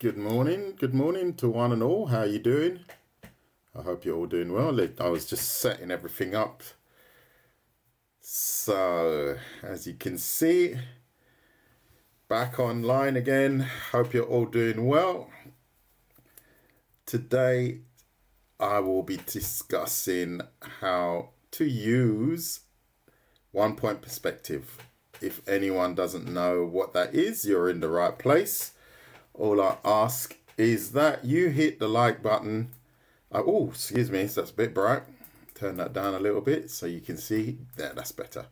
Good morning to one and all. How are you doing? I hope you're all doing well. I was just setting everything up. So, as you can see, back online again. Hope you're all doing well. Today, I will be discussing how to use 1 point perspective. If anyone doesn't know what that is, you're in the right place. All I ask is that you hit the like button. Oh, excuse me, so that's a bit bright. Turn that down a little bit so you can see. There, that's better.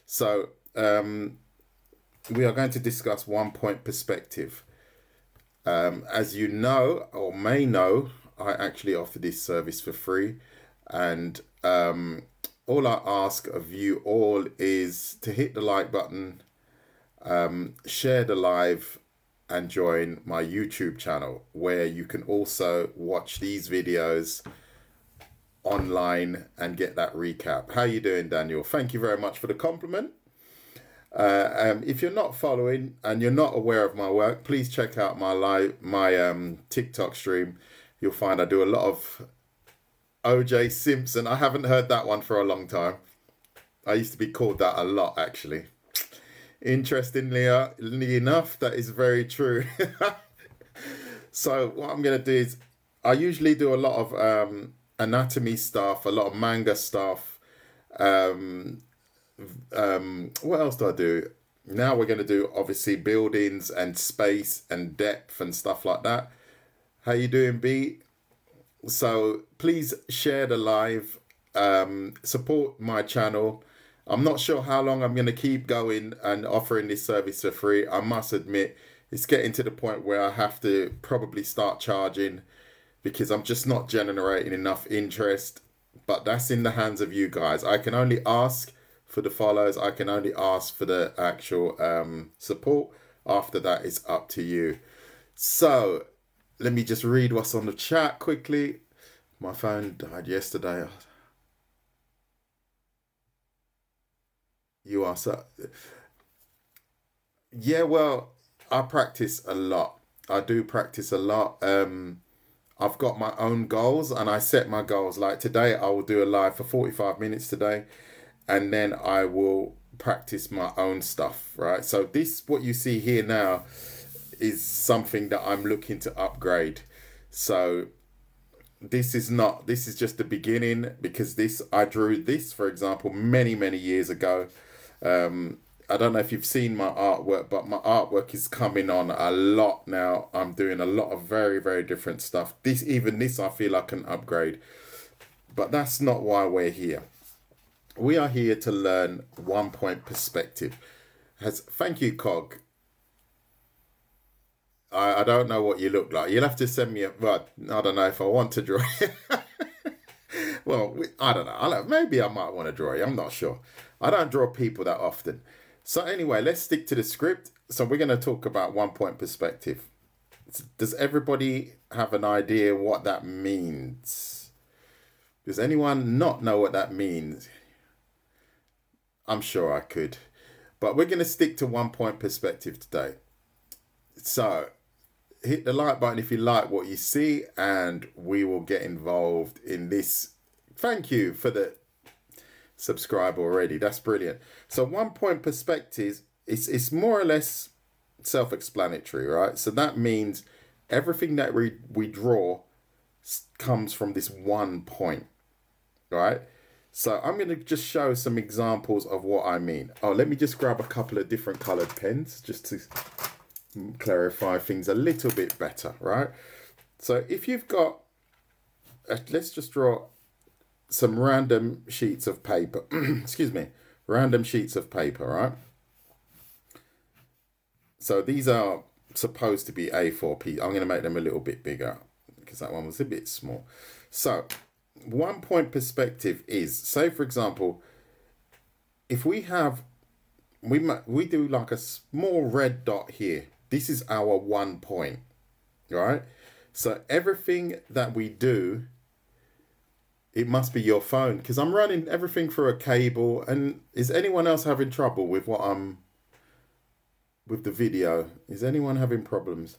So we are going to discuss 1 point perspective. As you know or may know, I actually offer this service for free. And all I ask of you all is to hit the like button, share the live, and join my YouTube channel, where you can also watch these videos online and get that recap. How you doing, Daniel? Thank you very much for the compliment. If you're not following and you're not aware of my work, please check out my TikTok stream. You'll find I do a lot of OJ Simpson. I haven't heard that one for a long time. I used to be called that a lot, actually. Interestingly enough, that is very true. So what I'm going to do is, I usually do a lot of anatomy stuff, a lot of manga stuff. What else do I do? Now we're going to do, obviously, buildings and space and depth and stuff like that. How you doing, B? So please share the live, support my channel. I'm not sure how long I'm going to keep going and offering this service for free. I must admit, it's getting to the point where I have to probably start charging, because I'm just not generating enough interest. But that's in the hands of you guys. I can only ask for the follows. I can only ask for the actual support. After that, it's up to you. So let me just read what's on the chat quickly. My phone died yesterday. You are so... Yeah, well, I practice a lot. I do practice a lot. I've got my own goals, and I set my goals. Like today, I will do a live for 45 minutes today, and then I will practice my own stuff, right? So what you see here now is something that I'm looking to upgrade. So this is just the beginning, because I drew this, for example, many years ago. I don't know if you've seen my artwork, but my artwork is coming on a lot now. I'm doing a lot of very different stuff. This I feel I can upgrade. But that's not why we're here. We are here to learn 1 point perspective. Thank you, Cog. I don't know what you look like. You'll have to send me well, I don't know if I want to draw. Well, I don't know. Maybe I might want to draw you. I'm not sure. I don't draw people that often. So anyway, let's stick to the script. So we're going to talk about 1 point perspective. Does everybody have an idea what that means? Does anyone not know what that means? I'm sure I could. But we're going to stick to 1 point perspective today. So hit the like button if you like what you see, and we will get involved in this. Thank you for the subscribe already. That's brilliant. So 1 point perspective, it's more or less self-explanatory, right? So that means everything that we draw comes from this 1 point, right? So I'm going to just show some examples of what I mean. Oh, let me just grab a couple of different colored pens just to clarify things a little bit better, right? So if you've got, let's just draw some random sheets of paper. Excuse me, random sheets of paper, right? So these are supposed to be A4 pieces. I'm going to make them a little bit bigger because that one was a bit small. So 1 point perspective is, say for example, if we do like a small red dot here. This is our 1 point, right? So everything that we do, it must be your phone, because I'm running everything through a cable. And is anyone else having trouble with with the video? Is anyone having problems?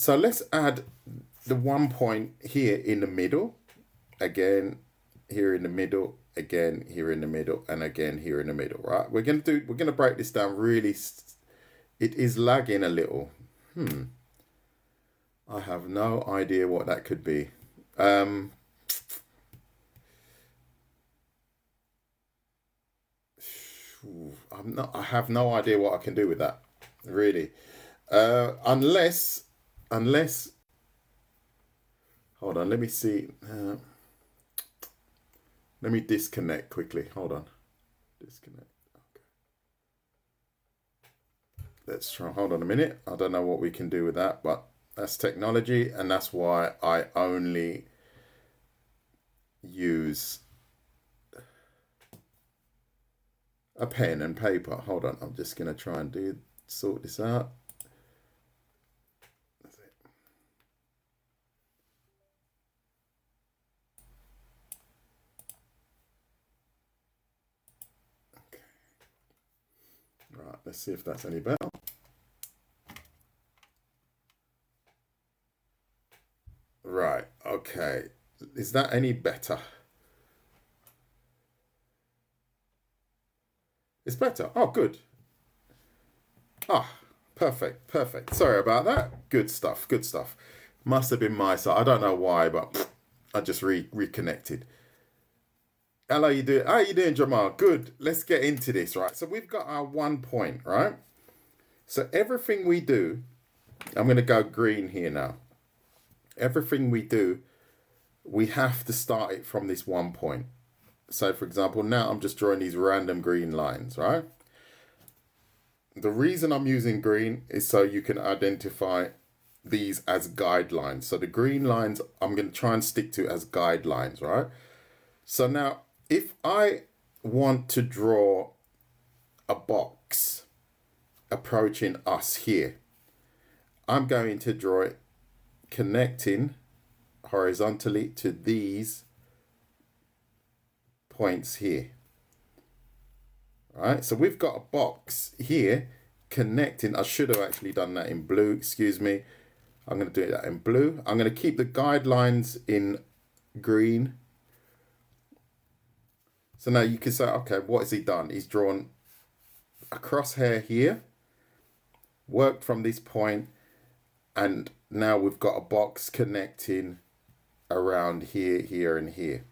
So let's add the 1 point here in the middle. Again, here in the middle, again, here in the middle, and again, here in the middle, right? We're going to break this down really. It is lagging a little. I have no idea what that could be. I have no idea what I can do with that, really. Unless, hold on, let me see. Let me disconnect quickly. Hold on. Disconnect. Okay. Let's try. Hold on a minute. I don't know what we can do with that, but that's technology, and that's why I only use a pen and paper. Hold on. I'm just going to try and sort this out. That's it. Okay. Right. Let's see if that's any better. Right. Okay. Is that any better? It's better. Oh, good. Ah, perfect. Perfect. Sorry about that. Good stuff. Good stuff. Must have been my side. I don't know why, but I just reconnected. Hello, you doing? How you doing, Jamal? Good. Let's get into this, right? So we've got our 1 point, right? So everything we do, I'm going to go green here now. Everything we do, we have to start it from this 1 point. So for example, now I'm just drawing these random green lines, right? The reason I'm using green is so you can identify these as guidelines. So the green lines, I'm going to try and stick to as guidelines, right? So now if I want to draw a box approaching us here, I'm going to draw it connecting horizontally to these points here. Right, so we've got a box here connecting. I should have actually done that in blue, excuse me. I'm going to do that in blue. I'm going to keep the guidelines in green. So now you can say, okay, what has he done? He's drawn a crosshair here, worked from this point, and now we've got a box connecting around here, here, and here.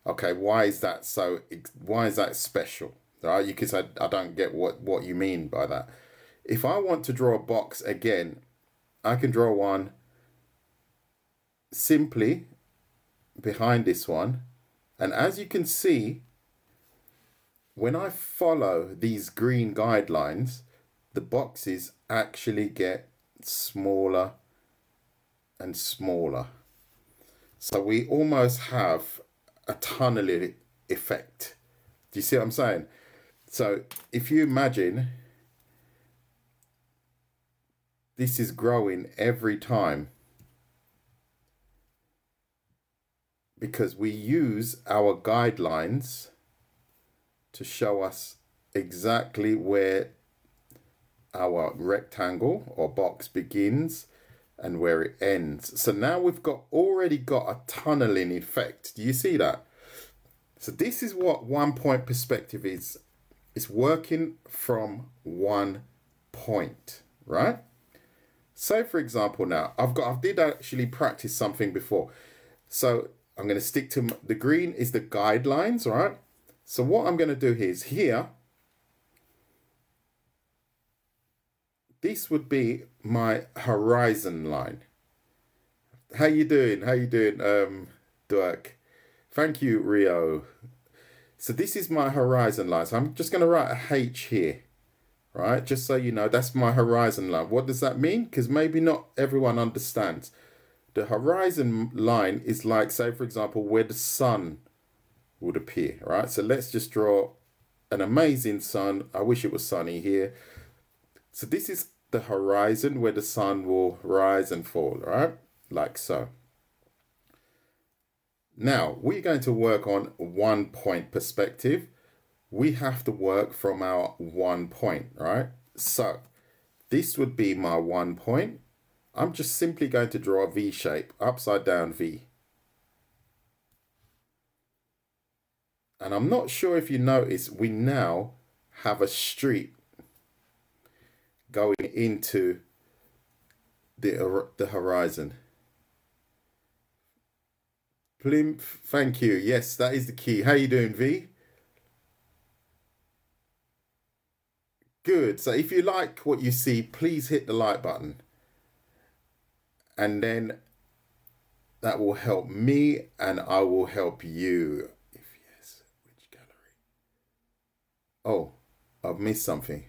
Okay, why is that so? Why is that special? Right, you can say, I don't get what you mean by that. If I want to draw a box again, I can draw one simply behind this one. And as you can see, when I follow these green guidelines, the boxes actually get smaller and smaller. So we almost have a tunneling effect. Do you see what I'm saying? So if you imagine this is growing every time because we use our guidelines to show us exactly where our rectangle or box begins and where it ends. So now we've already got a tunneling effect. Do you see that? So this is what 1 point perspective is. It's working from 1 point, right? So for example, now I did actually practice something before. So I'm going to stick to the green is the guidelines, right? So what I'm going to do is here, this would be my horizon line. How you doing? How you doing, Dirk? Thank you, Rio. So this is my horizon line. So I'm just going to write a H here, right? Just so you know, that's my horizon line. What does that mean? Because maybe not everyone understands. The horizon line is like, say, for example, where the sun would appear, right? So let's just draw an amazing sun. I wish it was sunny here. So this is the horizon where the sun will rise and fall, right? Like so. Now, we're going to work on 1 point perspective. We have to work from our 1 point, right? So this would be my 1 point. I'm just simply going to draw a V shape, upside down V. And I'm not sure if you notice, we now have a street going into the horizon. Plimp, thank you. Yes, that is the key. How you doing, V? Good. So if you like what you see, please hit the like button. And then that will help me and I will help you. If yes, which gallery? Oh, I've missed something.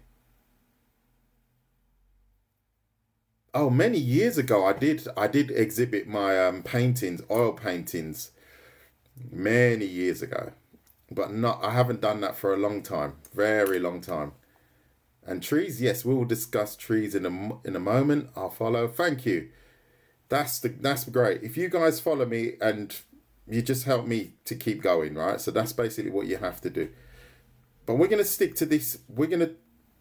Oh, many years ago I did exhibit my paintings, oil paintings, many years ago. But not I haven't done that for a long time, very long time. And trees, yes, we will discuss trees in a moment. I'll follow. Thank you. That's great. If you guys follow me and you just help me to keep going, right? So that's basically what you have to do. But we're going to stick to this. We're going to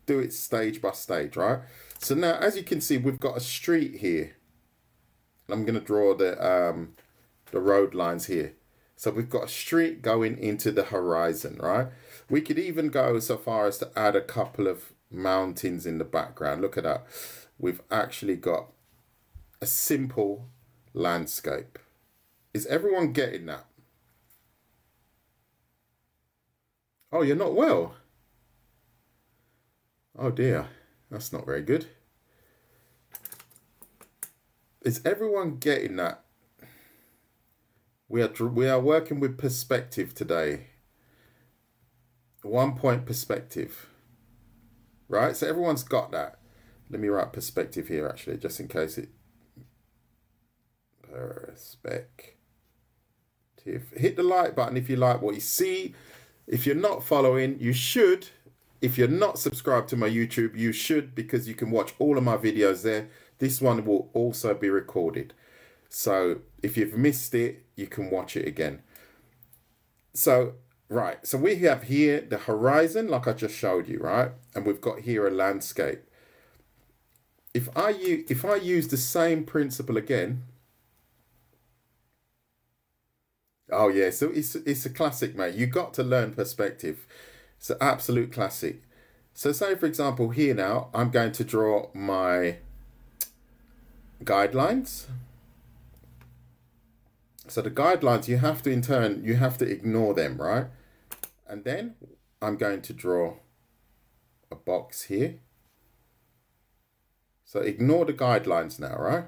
do it stage by stage, right? So now, as you can see, we've got a street here. I'm going to draw the road lines here. So we've got a street going into the horizon, right? We could even go so far as to add a couple of mountains in the background. Look at that. We've actually got a simple landscape. Is everyone getting that? Oh, you're not well. Oh dear, that's not very good. Is everyone getting that? We are working with perspective today. 1 point perspective. Right? So everyone's got that. Let me write perspective here actually, just in case it. Perspective. Hit the like button if you like what you see. If you're not following, you should. If you're not subscribed to my YouTube, you should, because you can watch all of my videos there. This one will also be recorded. So if you've missed it, you can watch it again. So, right. So we have here the horizon, like I just showed you, right? And we've got here a landscape. If I use the same principle again. Oh yeah, so it's a classic, mate. You got to learn perspective. It's an absolute classic. So say, for example, here now, I'm going to draw my guidelines. So the guidelines, you have to ignore them, right? And then I'm going to draw a box here. So ignore the guidelines now, right?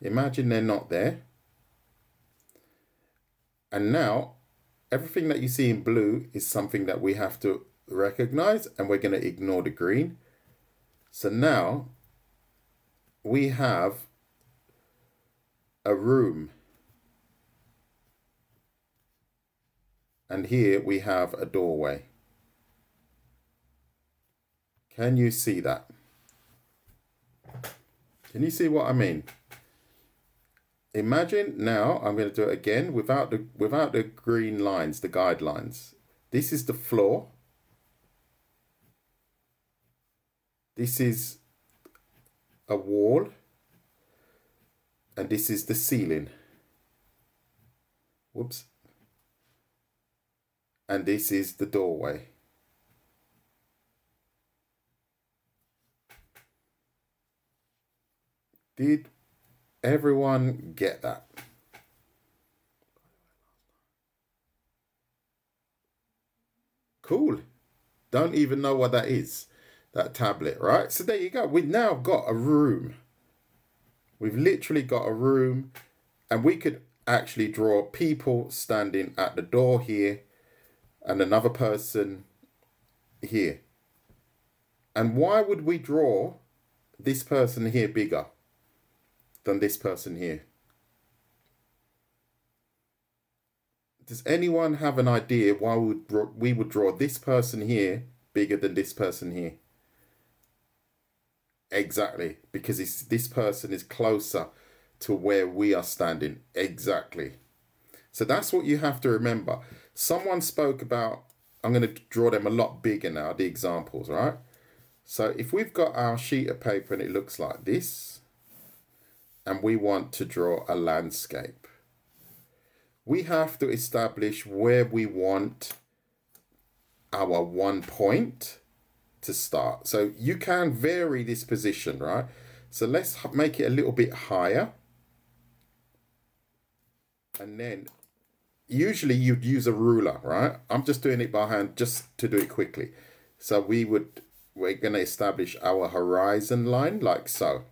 Imagine they're not there. And now, everything that you see in blue is something that we have to recognize, and we're going to ignore the green. So now, we have a room. And here we have a doorway. Can you see that? Can you see what I mean? Imagine now, I'm going to do it again without the green lines, the guidelines. This is the floor. This is a wall. And this is the ceiling. Whoops. And this is the doorway. Did everyone get that? Cool. Don't even know what that is, that tablet, right? So there you go. We've now got a room. We've literally got a room, and we could actually draw people standing at the door here and another person here. And why would we draw this person here bigger than this person here? Does anyone have an idea why we would draw this person here bigger than this person here? Exactly, because this person is closer to where we are standing. Exactly. So that's what you have to remember. Someone spoke about, I'm going to draw them a lot bigger now, the examples, right? So if we've got our sheet of paper and it looks like this, and we want to draw a landscape. We have to establish where we want our 1 point to start. So you can vary this position, right? So let's make it a little bit higher. And then usually you'd use a ruler, right? I'm just doing it by hand just to do it quickly. So we're going to establish our horizon line like so.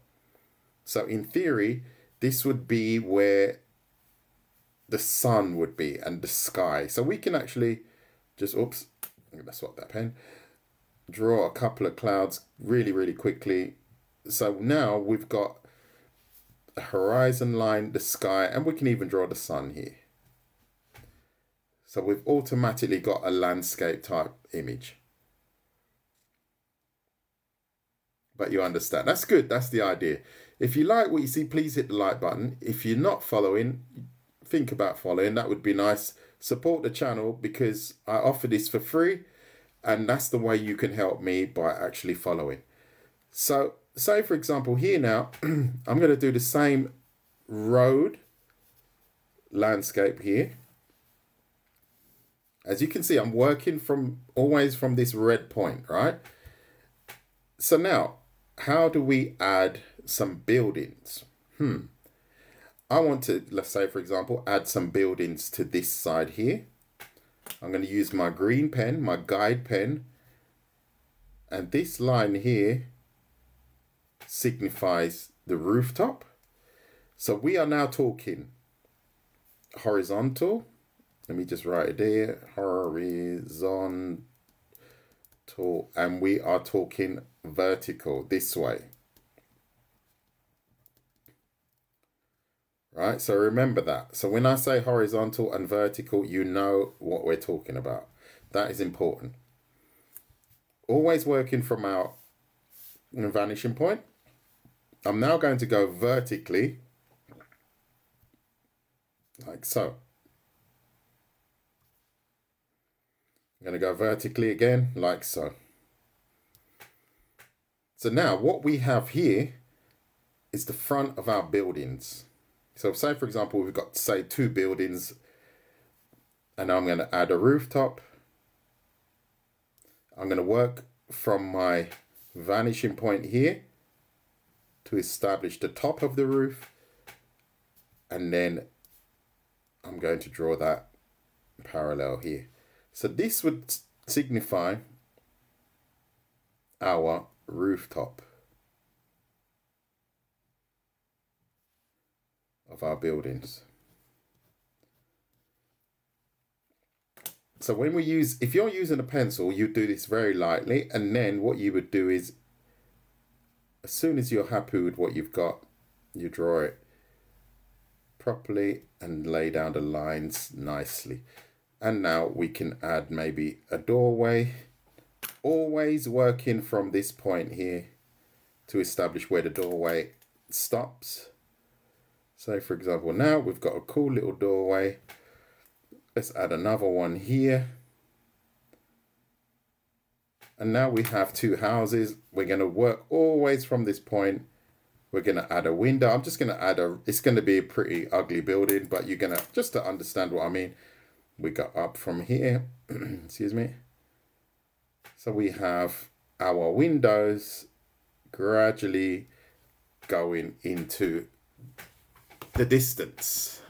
So in theory, this would be where the sun would be and the sky. So we can actually just, oops, I'm going to swap that pen. Draw a couple of clouds really, really quickly. So now we've got a horizon line, the sky, and we can even draw the sun here. So we've automatically got a landscape type image. But you understand, that's good, that's the idea. If you like what you see, please hit the like button. If you're not following, think about following, that would be nice. Support the channel because I offer this for free. And that's the way you can help me, by actually following. So say for example here now, I'm going to do the same road landscape here. As you can see, I'm working always from this red point, right? So now, how do we add some buildings? I want to, let's say for example, add some buildings to this side here. I'm going to use my green pen, my guide pen, and this line here signifies the rooftop. So we are now talking horizontal. Let me just write it there, horizontal, and we are talking vertical this way. Right, so remember that. So when I say horizontal and vertical, you know what we're talking about. That is important. Always working from our vanishing point. I'm now going to go vertically, like so. I'm going to go vertically again, like so. So now what we have here is the front of our buildings. So say for example, we've got say 2 buildings, and I'm going to add a rooftop. I'm going to work from my vanishing point here to establish the top of the roof, and then I'm going to draw that parallel here. So this would signify our rooftop of our buildings. So when if you're using a pencil, you do this very lightly, and then what you would do is, as soon as you're happy with what you've got, you draw it properly and lay down the lines nicely. And now we can add maybe a doorway, always working from this point here to establish where the doorway stops. So for example, now we've got a cool little doorway. Let's add another one here. And now we have 2 houses. We're going to work always from this point. We're going to add a window. I'm just going to add it's going to be a pretty ugly building, but you're going to, just to understand what I mean, we go up from here, excuse me. So we have our windows gradually going into the distance.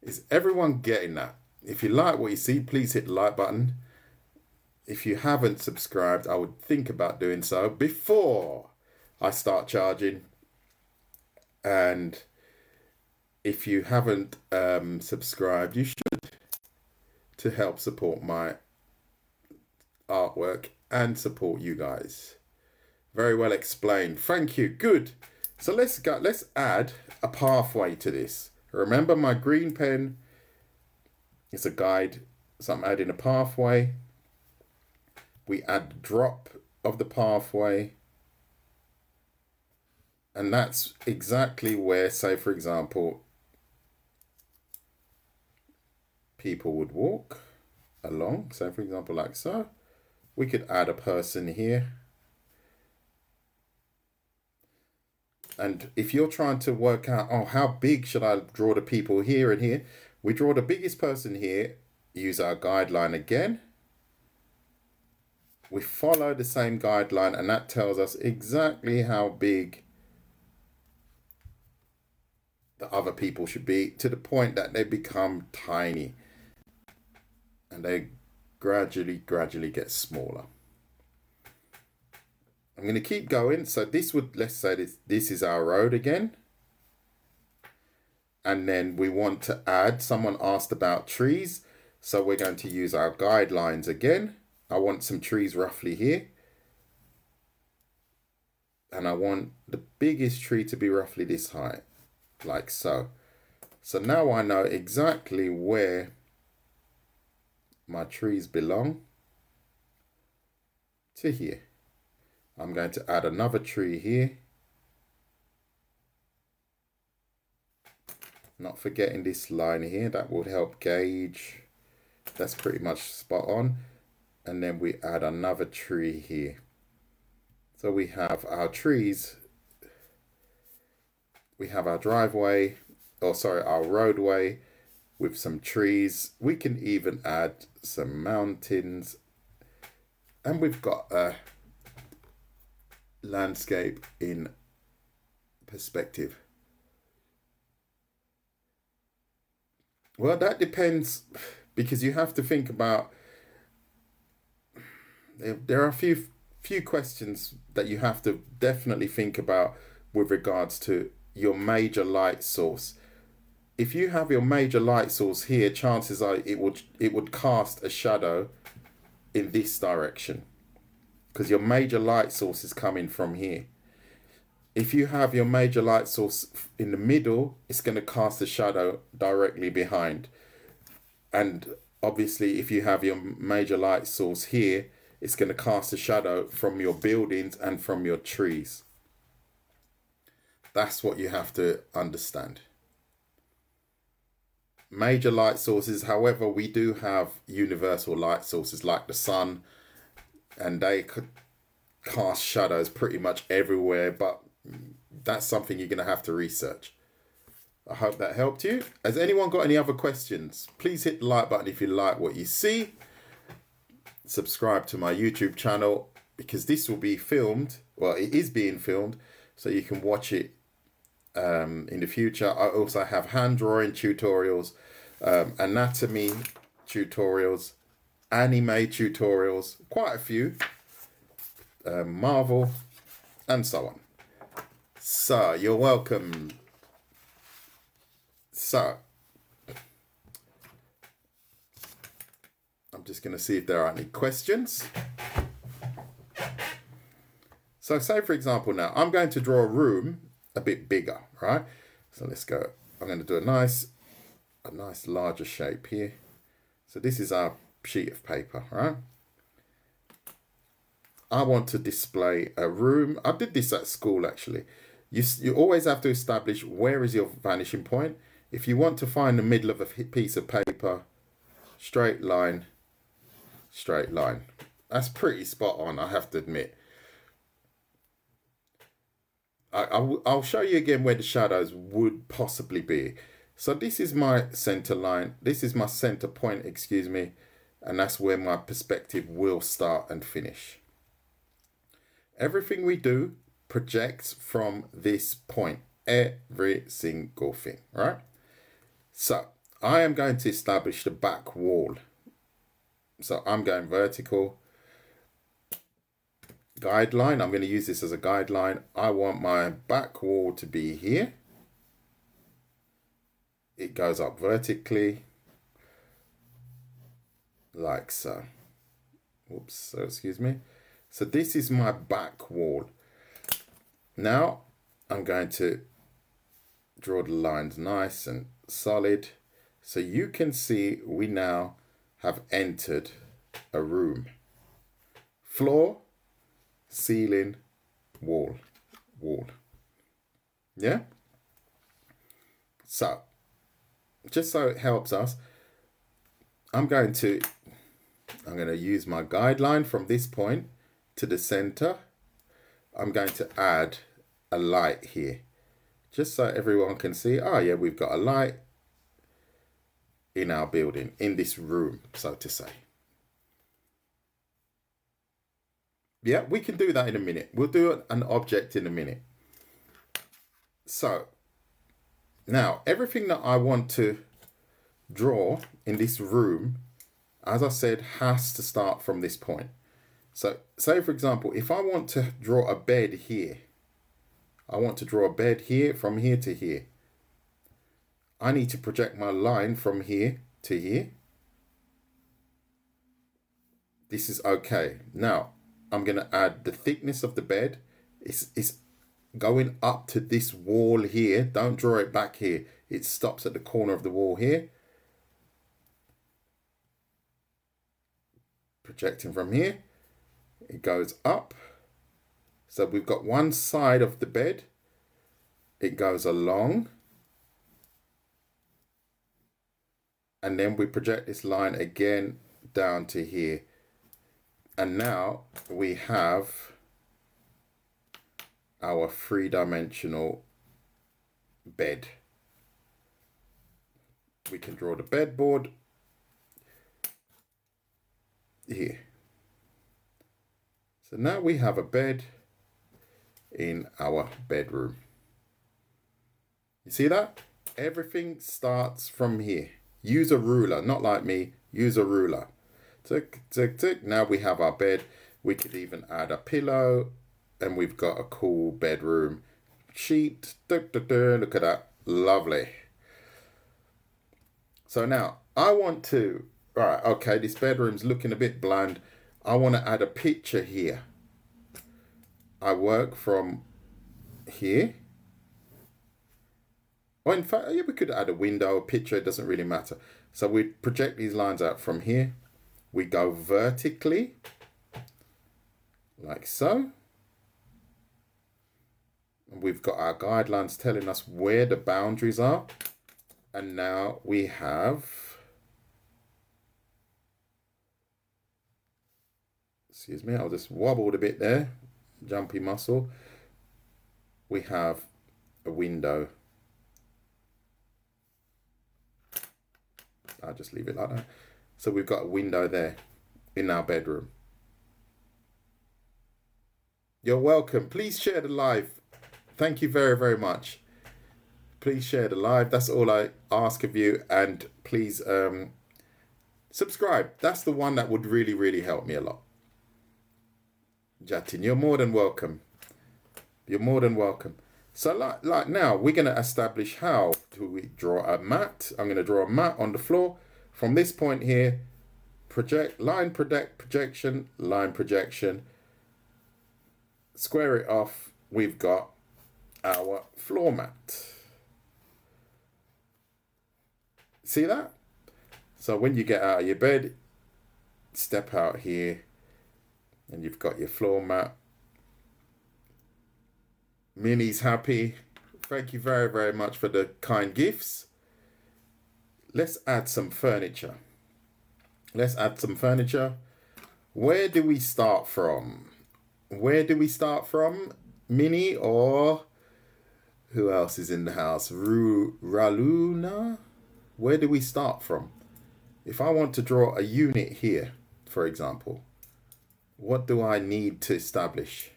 Is everyone getting that? If you like what you see, please hit the like button. If you haven't subscribed, I would think about doing so before I start charging. And if you haven't subscribed, you should, to help support my artwork and support you guys. Very well explained. Thank you. Good. So let's add a pathway to this. Remember, my green pen is a guide, so I'm adding a pathway. We add the drop of the pathway, and that's exactly where, say for example, people would walk along. So for example, like so. We could add a person here. And if you're trying to work out, oh, how big should I draw the people here and here? We draw the biggest person here, use our guideline again. We follow the same guideline, and that tells us exactly how big the other people should be, to the point that they become tiny. And they gradually get smaller. I'm going to keep going. So this would, let's say this is our road again. And then we want to add, someone asked about trees. So we're going to use our guidelines again. I want some trees roughly here. And I want the biggest tree to be roughly this height, like so. So now I know exactly where my trees belong, to here. I'm going to add another tree here. Not forgetting this line here, that would help gauge. That's pretty much spot on. And then we add another tree here. So we have our trees. We have our driveway, or sorry, our roadway with some trees. We can even add some mountains. And we've got a landscape in perspective. Well, that depends, because you have to think about, there are a few questions that you have to definitely think about with regards to your major light source. If you have your major light source here, chances are it would cast a shadow in this direction, because your major light source is coming from here. If you have your major light source in the middle, it's going to cast a shadow directly behind. And obviously, if you have your major light source here, it's going to cast a shadow from your buildings and from your trees. That's what you have to understand. Major light sources, however, we do have universal light sources like the sun, and they could cast shadows pretty much everywhere, but that's something you're going to have to research. I hope that helped you. Has anyone got any other questions? Please hit the like button if you like what you see. Subscribe to my YouTube channel, because this will be filmed. Well, it is being filmed, so you can watch it in the future. I also have hand drawing tutorials, anatomy tutorials, anime tutorials, quite a few, Marvel, and so on. So you're welcome. So I'm just going to see if there are any questions. So say, for example, now I'm going to draw a room a bit bigger, right? So let's go. I'm going to do a nice larger shape here. So this is our sheet of paper, right? I want to display a room. I did this at school, actually. You always have to establish where is your vanishing point. If you want to find the middle of a piece of paper, straight line, straight line. That's pretty spot on, I have to admit. I'll show you again where the shadows would possibly be. So this is my center line. This is my center point, excuse me. And that's where my perspective will start and finish. Everything we do projects from this point. Every single thing, right? So I am going to establish the back wall. So I'm going vertical. Guideline, I'm going to use this as a guideline. I want my back wall to be here. It goes up vertically, like so. Oops, so excuse me. So this is my back wall. Now I'm going to draw the lines nice and solid. So you can see we now have entered a room. Floor, ceiling, wall. Yeah? So, just so it helps us, I'm going to use my guideline from this point to the center. I'm going to add a light here. just so everyone can see, oh yeah, we've got a light in our building, in this room, so to say. Yeah, we can do that in a minute. We'll do an object in a minute. So now everything that I want to draw in this room, as I said, has to start from this point. So say, for example, if I want to draw a bed here, I want to draw a bed here from here to here. I need to project my line from here to here. This is okay. Now, I'm going to add the thickness of the bed. It's going up to this wall here. Don't draw it back here. It stops at the corner of the wall here. Projecting from here. It goes up. So we've got one side of the bed. It goes along. And then we project this line again down to here. And now we have our three-dimensional bed. We can draw the bedboard here. So now we have a bed in our bedroom. You see that? Everything starts from here. Use a ruler, not like me, use a ruler. Tick, tick, tick. Now we have our bed. We could even add a pillow, and we've got a cool bedroom sheet. Look at that. Lovely. So now I want to, right, okay, this bedroom's looking a bit bland. I want to add a picture here. I work from here. Or in fact, yeah, we could add a window, a picture, it doesn't really matter. So we project these lines out from here. We go vertically, like so. And we've got our guidelines telling us where the boundaries are. And now we have, excuse me, I'll just wobbled a bit there, jumpy muscle. We have a window. I'll just leave it like that. So we've got a window there in our bedroom. You're welcome. Please share the live. Thank you very, very much. Please share the live. That's all I ask of you. And please subscribe. That's the one that would really, really help me a lot. Jatin, you're more than welcome. You're more than welcome. So like now, we're going to establish how do we draw a mat. I'm going to draw a mat on the floor. From this point here, project, line projection, line projection. Square it off. We've got our floor mat. See that? So when you get out of your bed, step out here and you've got your floor mat. Minnie's happy. Thank you very, very much for the kind gifts. Let's add some furniture. Let's add some furniture. Where do we start from? Where do we start from? Minnie, or who else is in the house? Raluna? Where do we start from? If I want to draw a unit here, for example, what do I need to establish?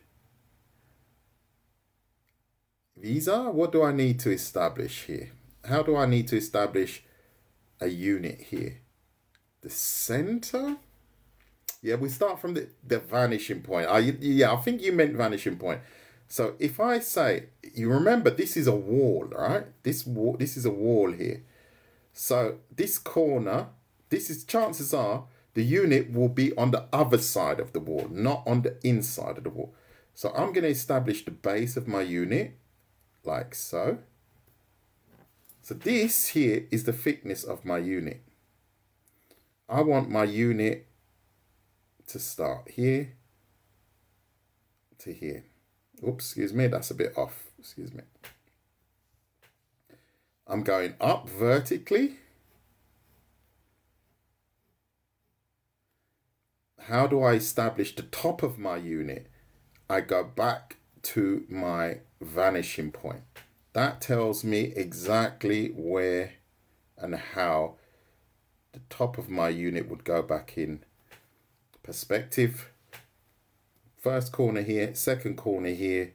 Visa? What do I need to establish here? How do I need to establish a unit here? The center? Yeah, we start from the vanishing point. I think you meant vanishing point. So if I say, you remember this is a wall, right? This is a wall here. So this corner, chances are the unit will be on the other side of the wall, not on the inside of the wall. So I'm going to establish the base of my unit like so. So this here is the thickness of my unit. I want my unit to start here to here. Oops, excuse me, that's a bit off. Excuse me. I'm going up vertically. How do I establish the top of my unit? I go back to my vanishing point. That tells me exactly where and how the top of my unit would go back in perspective. First corner here, second corner here.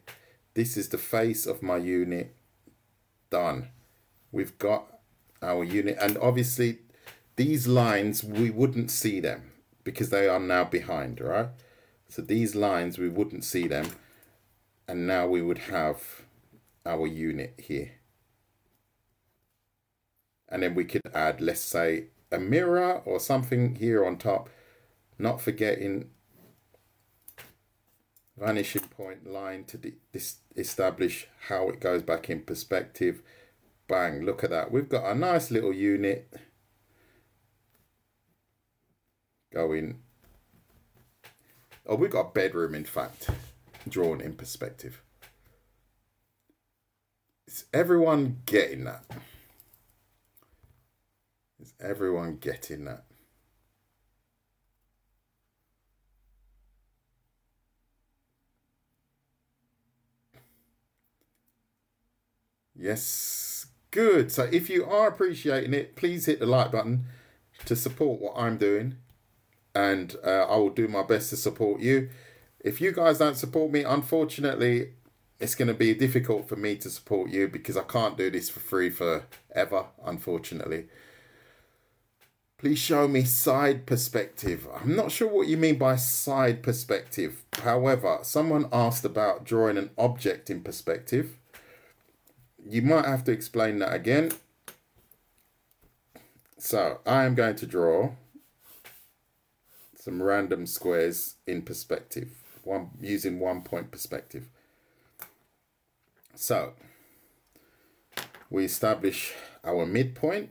This is the face of my unit. Done. We've got our unit, and obviously these lines, we wouldn't see them because they are now behind, right? So these lines, we wouldn't see them, and now we would have our unit here. And then we could add, let's say, a mirror or something here on top, not forgetting vanishing point line to establish how it goes back in perspective. Bang, look at that. We've got a nice little unit going. Oh, we've got a bedroom, in fact, drawn in perspective. Is everyone getting that? Is everyone getting that? Yes, good. So if you are appreciating it, please hit the like button to support what I'm doing, and I will do my best to support you. If you guys don't support me, unfortunately, it's going to be difficult for me to support you because I can't do this for free forever, unfortunately. Please show me side perspective. I'm not sure what you mean by side perspective. However, someone asked about drawing an object in perspective. You might have to explain that again. So I am going to draw some random squares in perspective, using 1 point perspective. So we establish our midpoint.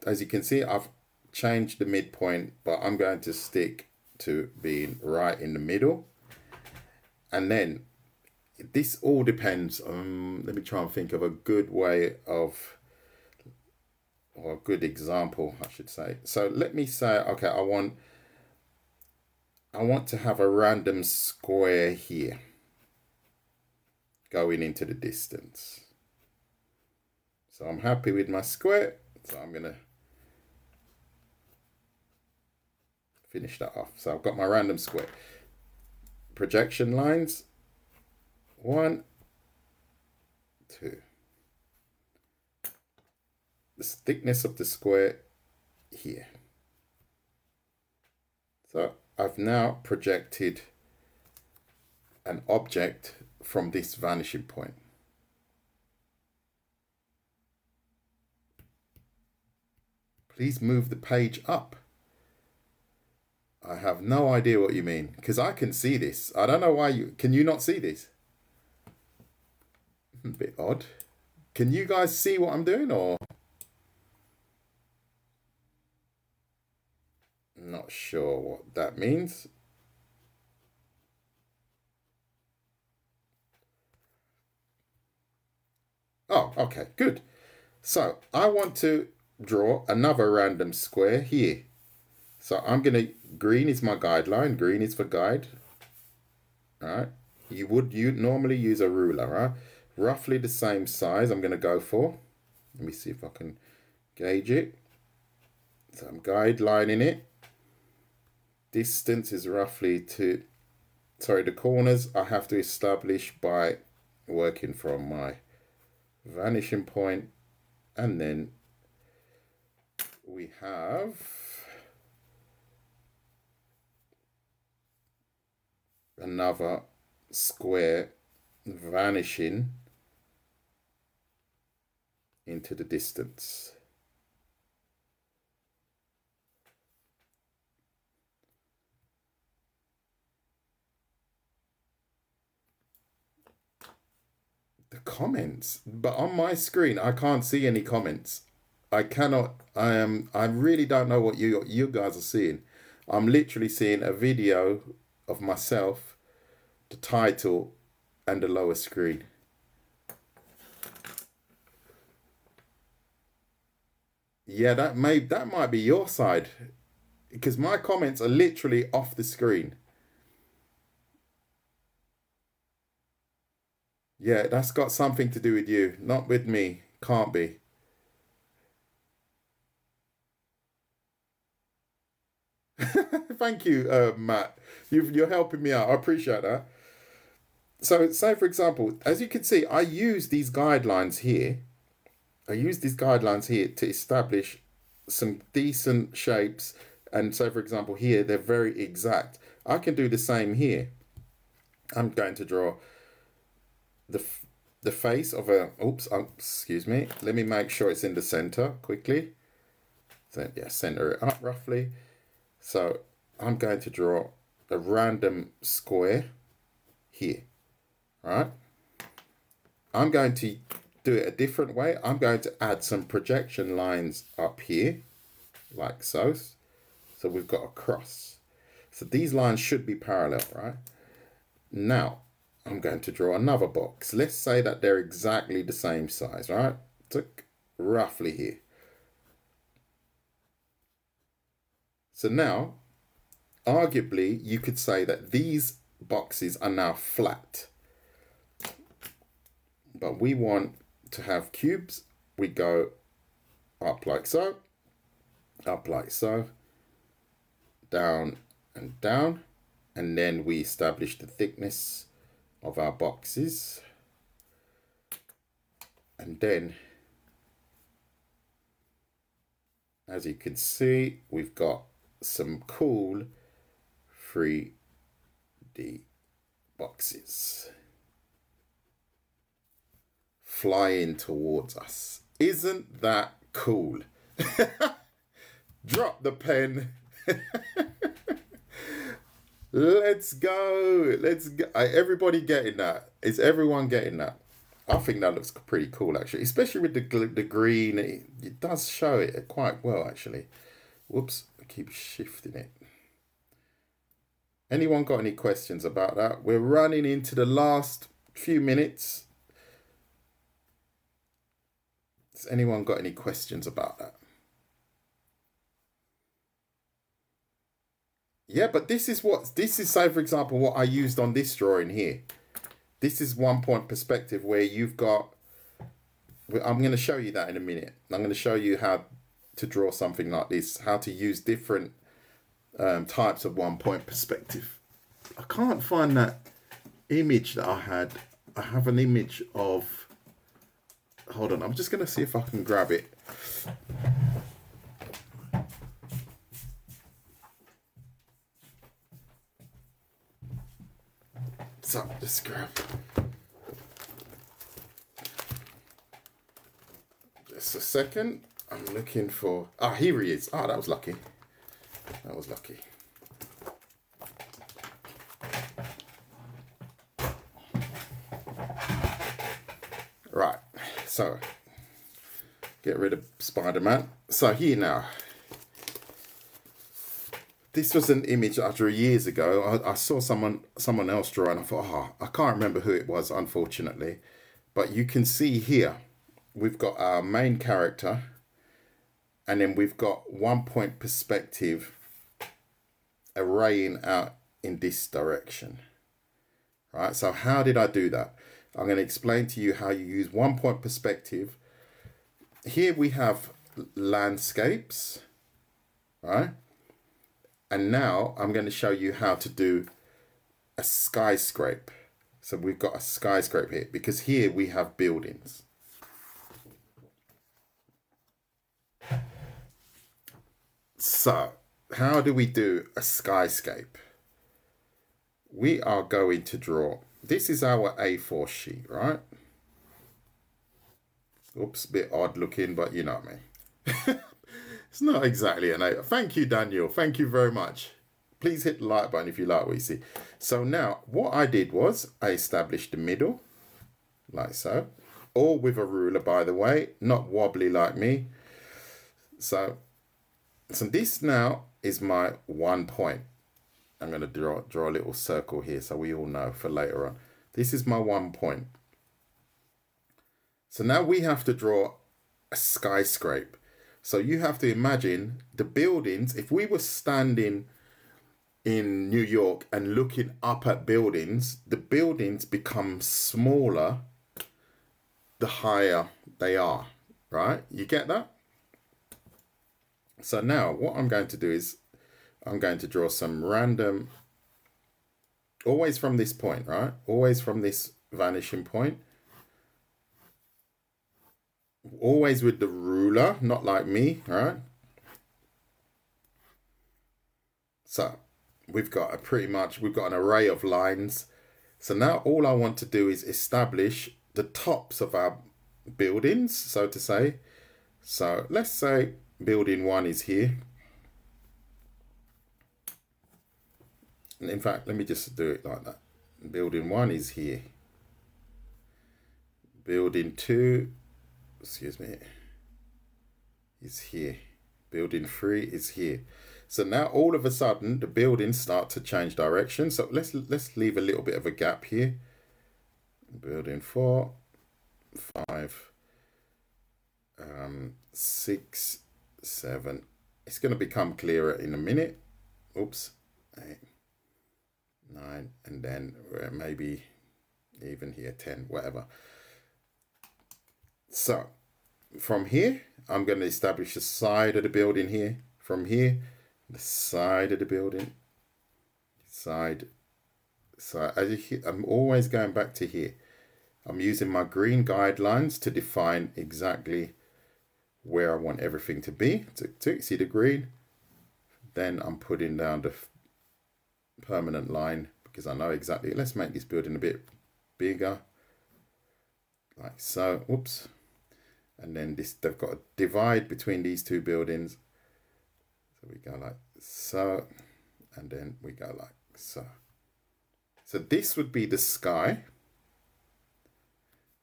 As you can see, I've changed the midpoint, but I'm going to stick to being right in the middle. And then this all depends on, let me try and think of a good way of, or a good example, I should say. So let me say, okay, I want to have a random square here going into the distance. So I'm happy with my square. So I'm going to finish that off. So I've got my random square. Projection lines. 1, 2. The thickness of the square here. So I've now projected an object from this vanishing point. Please move the page up. I have no idea what you mean, because I can see this. I don't know why can you not see this? A bit odd. Can you guys see what I'm doing, or? Not sure what that means. Oh, okay, good. So I want to draw another random square here. So I'm going to, green is my guideline. Green is for guide. All right. You normally use a ruler, right? Roughly the same size I'm going to go for. Let me see if I can gauge it. So I'm guidelining it. Distance is roughly the corners I have to establish by working from my vanishing point, and then we have another square vanishing into the distance. The comments, but on my screen I can't see any comments. I really don't know what you guys are seeing. I'm literally seeing a video of myself, the title, and the lower screen. Yeah, that might be your side, because my comments are literally off the screen. Yeah, that's got something to do with you, not with me. Can't be. Thank you, Matt. You're helping me out. I appreciate that. So, say for example, as you can see, I use these guidelines here. I use these guidelines here to establish some decent shapes. And so, for example, here they're very exact. I can do the same here. I'm going to draw the the face of a. Oops, excuse me. Let me make sure it's in the center quickly. So yeah, center it up roughly. So I'm going to draw a random square here. Right. I'm going to do it a different way. I'm going to add some projection lines up here, like so. So we've got a cross. So these lines should be parallel, right? Now, I'm going to draw another box. Let's say that they're exactly the same size, right? So roughly here. So now, arguably, you could say that these boxes are now flat. But we want to have cubes. We go up like so, up like so, down and down, and then we establish the thickness of our boxes. And then, as you can see, we've got some cool 3D boxes flying towards us. Isn't that cool? Drop the pen. Let's go. Let's go. Everybody getting that? Is everyone getting that? I think that looks pretty cool, actually, especially with the green. It does show it quite well, actually. Whoops, I keep shifting it. Anyone got any questions about that? We're running into the last few minutes. Has anyone got any questions about that? Yeah, but this is say, for example, what I used on this drawing here. This is 1 point perspective where you've got, I'm going to show you that in a minute. I'm going to show you how to draw something like this, how to use different types of 1 point perspective. I can't find that image that I had. I have an image of, hold on, I'm just going to see if I can grab it. So just grab. Just a second. I'm looking for. Ah, here he is. Ah, that was lucky. That was lucky. Right. So get rid of Spider-Man. So here now. This was an image I drew years ago. I saw someone else draw, and I thought, oh, I can't remember who it was, unfortunately. But you can see here, we've got our main character, and then we've got 1 point perspective arraying out in this direction. Right, so how did I do that? I'm going to explain to you how you use 1 point perspective. Here we have landscapes, right? And now I'm going to show you how to do a skyscraper. So we've got a skyscraper here because here we have buildings. So how do we do a skyscape? We are going to draw. This is our A4 sheet, right? Oops, a bit odd looking, but you know me. It's not exactly an A. Thank you, Daniel. Thank you very much. Please hit the like button if you like what you see. So now what I did was I established the middle, like so. All with a ruler, by the way, not wobbly like me. So this now is my 1 point. I'm going to draw a little circle here so we all know for later on. This is my 1 point. So now we have to draw a skyscraper. So you have to imagine the buildings. If we were standing in New York and looking up at buildings, the buildings become smaller the higher they are, right? You get that? So now what I'm going to do is I'm going to draw some random, always from this point, right? Always from this vanishing point. Always with the ruler, not like me, right? So we've got we've got an array of lines. So now all I want to do is establish the tops of our buildings, so to say. So let's say building 1 is here. And in fact, let me just do it like that. Building 1 is here. Building 2, excuse me, is here. Building 3 is here. So now all of a sudden the buildings start to change direction. So let's leave a little bit of a gap here. Building 4, 5, 6, 7. It's going to become clearer in a minute. Oops. 8, 9, and then maybe even here 10, whatever. So from here, I'm going to establish the side of the building here. From here, the side of the building, side. So as you, I'm always going back to here. I'm using my green guidelines to define exactly where I want everything to be. See the green? Then I'm putting down the permanent line because I know exactly. Let's make this building a bit bigger, like so. Oops. And then this, they've got a divide between these two buildings. So we go like so, and then we go like so. So this would be the sky.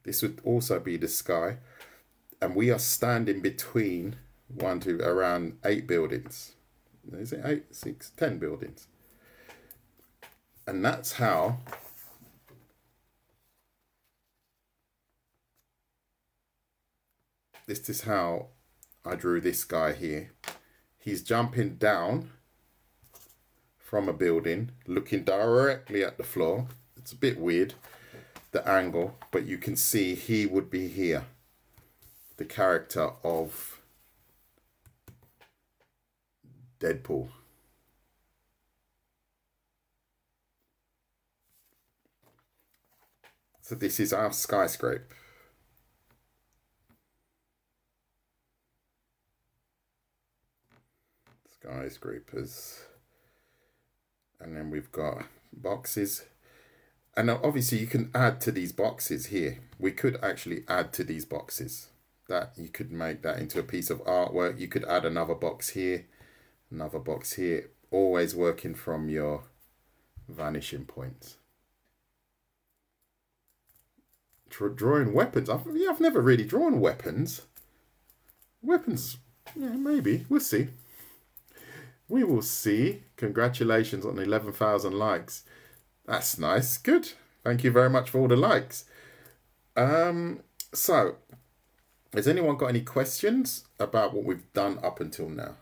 This would also be the sky. And we are standing between around 8 buildings. Is it 8, 6, 10 buildings? And that's how this is how I drew this guy here. He's jumping down from a building, looking directly at the floor. It's a bit weird, the angle, but you can see he would be here, the character of Deadpool. So this is our skyscraper. Skyscrapers. And then we've got boxes. And now obviously you can add to these boxes here. We could actually add to these boxes. That you could make that into a piece of artwork. You could add another box here, another box here, always working from your vanishing points. Drawing weapons. I've never really drawn weapons. Weapons, yeah, maybe. We'll see. We will see. Congratulations on 11,000 likes. That's nice. Good. Thank you very much for all the likes. So, has anyone got any questions about what we've done up until now?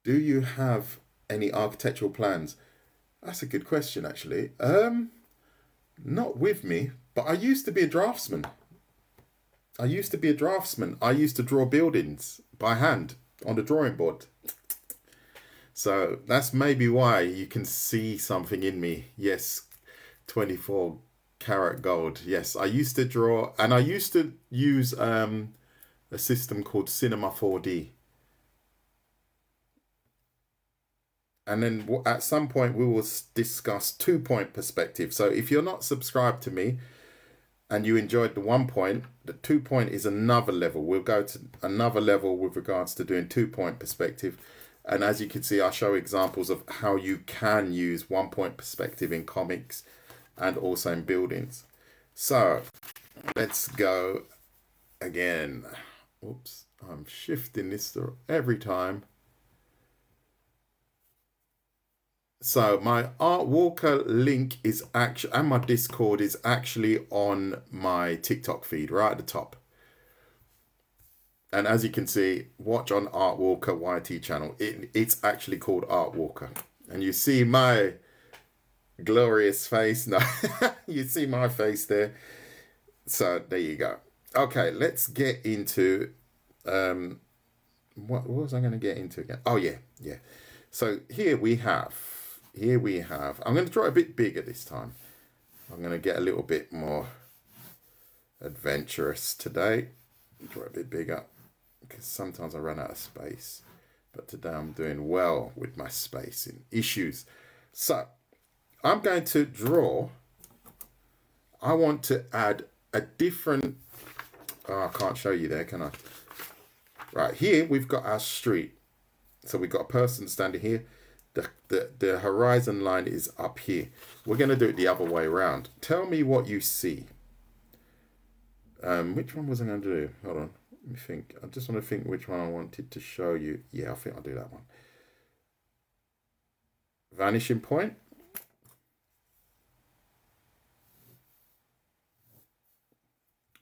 Do you have any architectural plans? That's a good question, actually. Not with me, but I used to be a draftsman. I used to draw buildings by hand on the drawing board. So that's maybe why you can see something in me. Yes, 24 karat gold. Yes, I used to draw, and I used to use a system called Cinema 4D. And then at some point we will discuss 2-point perspective. So if you're not subscribed to me and you enjoyed the 1 point, the 2-point is another level. We'll go to another level with regards to doing 2-point perspective. And as you can see, I show examples of how you can use 1-point perspective in comics and also in buildings. So let's go again. Oops, I'm shifting this every time. So my Art Walker link is actually, and my Discord is actually on my TikTok feed right at the top. And as you can see, watch on Art Walker YT channel. It's actually called Art Walker. And you see my glorious face. No, you see my face there. So there you go. Okay, let's get into what was I going to get into again? Oh yeah, yeah. So here we have. I'm going to draw it a bit bigger this time. I'm going to get a little bit more adventurous today. Draw it a bit bigger because sometimes I run out of space. But today I'm doing well with my spacing issues. So I'm going to draw. I want to add a different. Oh, I can't show you there, can I? Right here we've got our street. So we've got a person standing here. The horizon line is up here. We're going to do it the other way around. Tell me what you see. Which one was I going to do? Hold on. Let me think. I just want to think which one I wanted to show you. Yeah, I think I'll do that one. Vanishing point.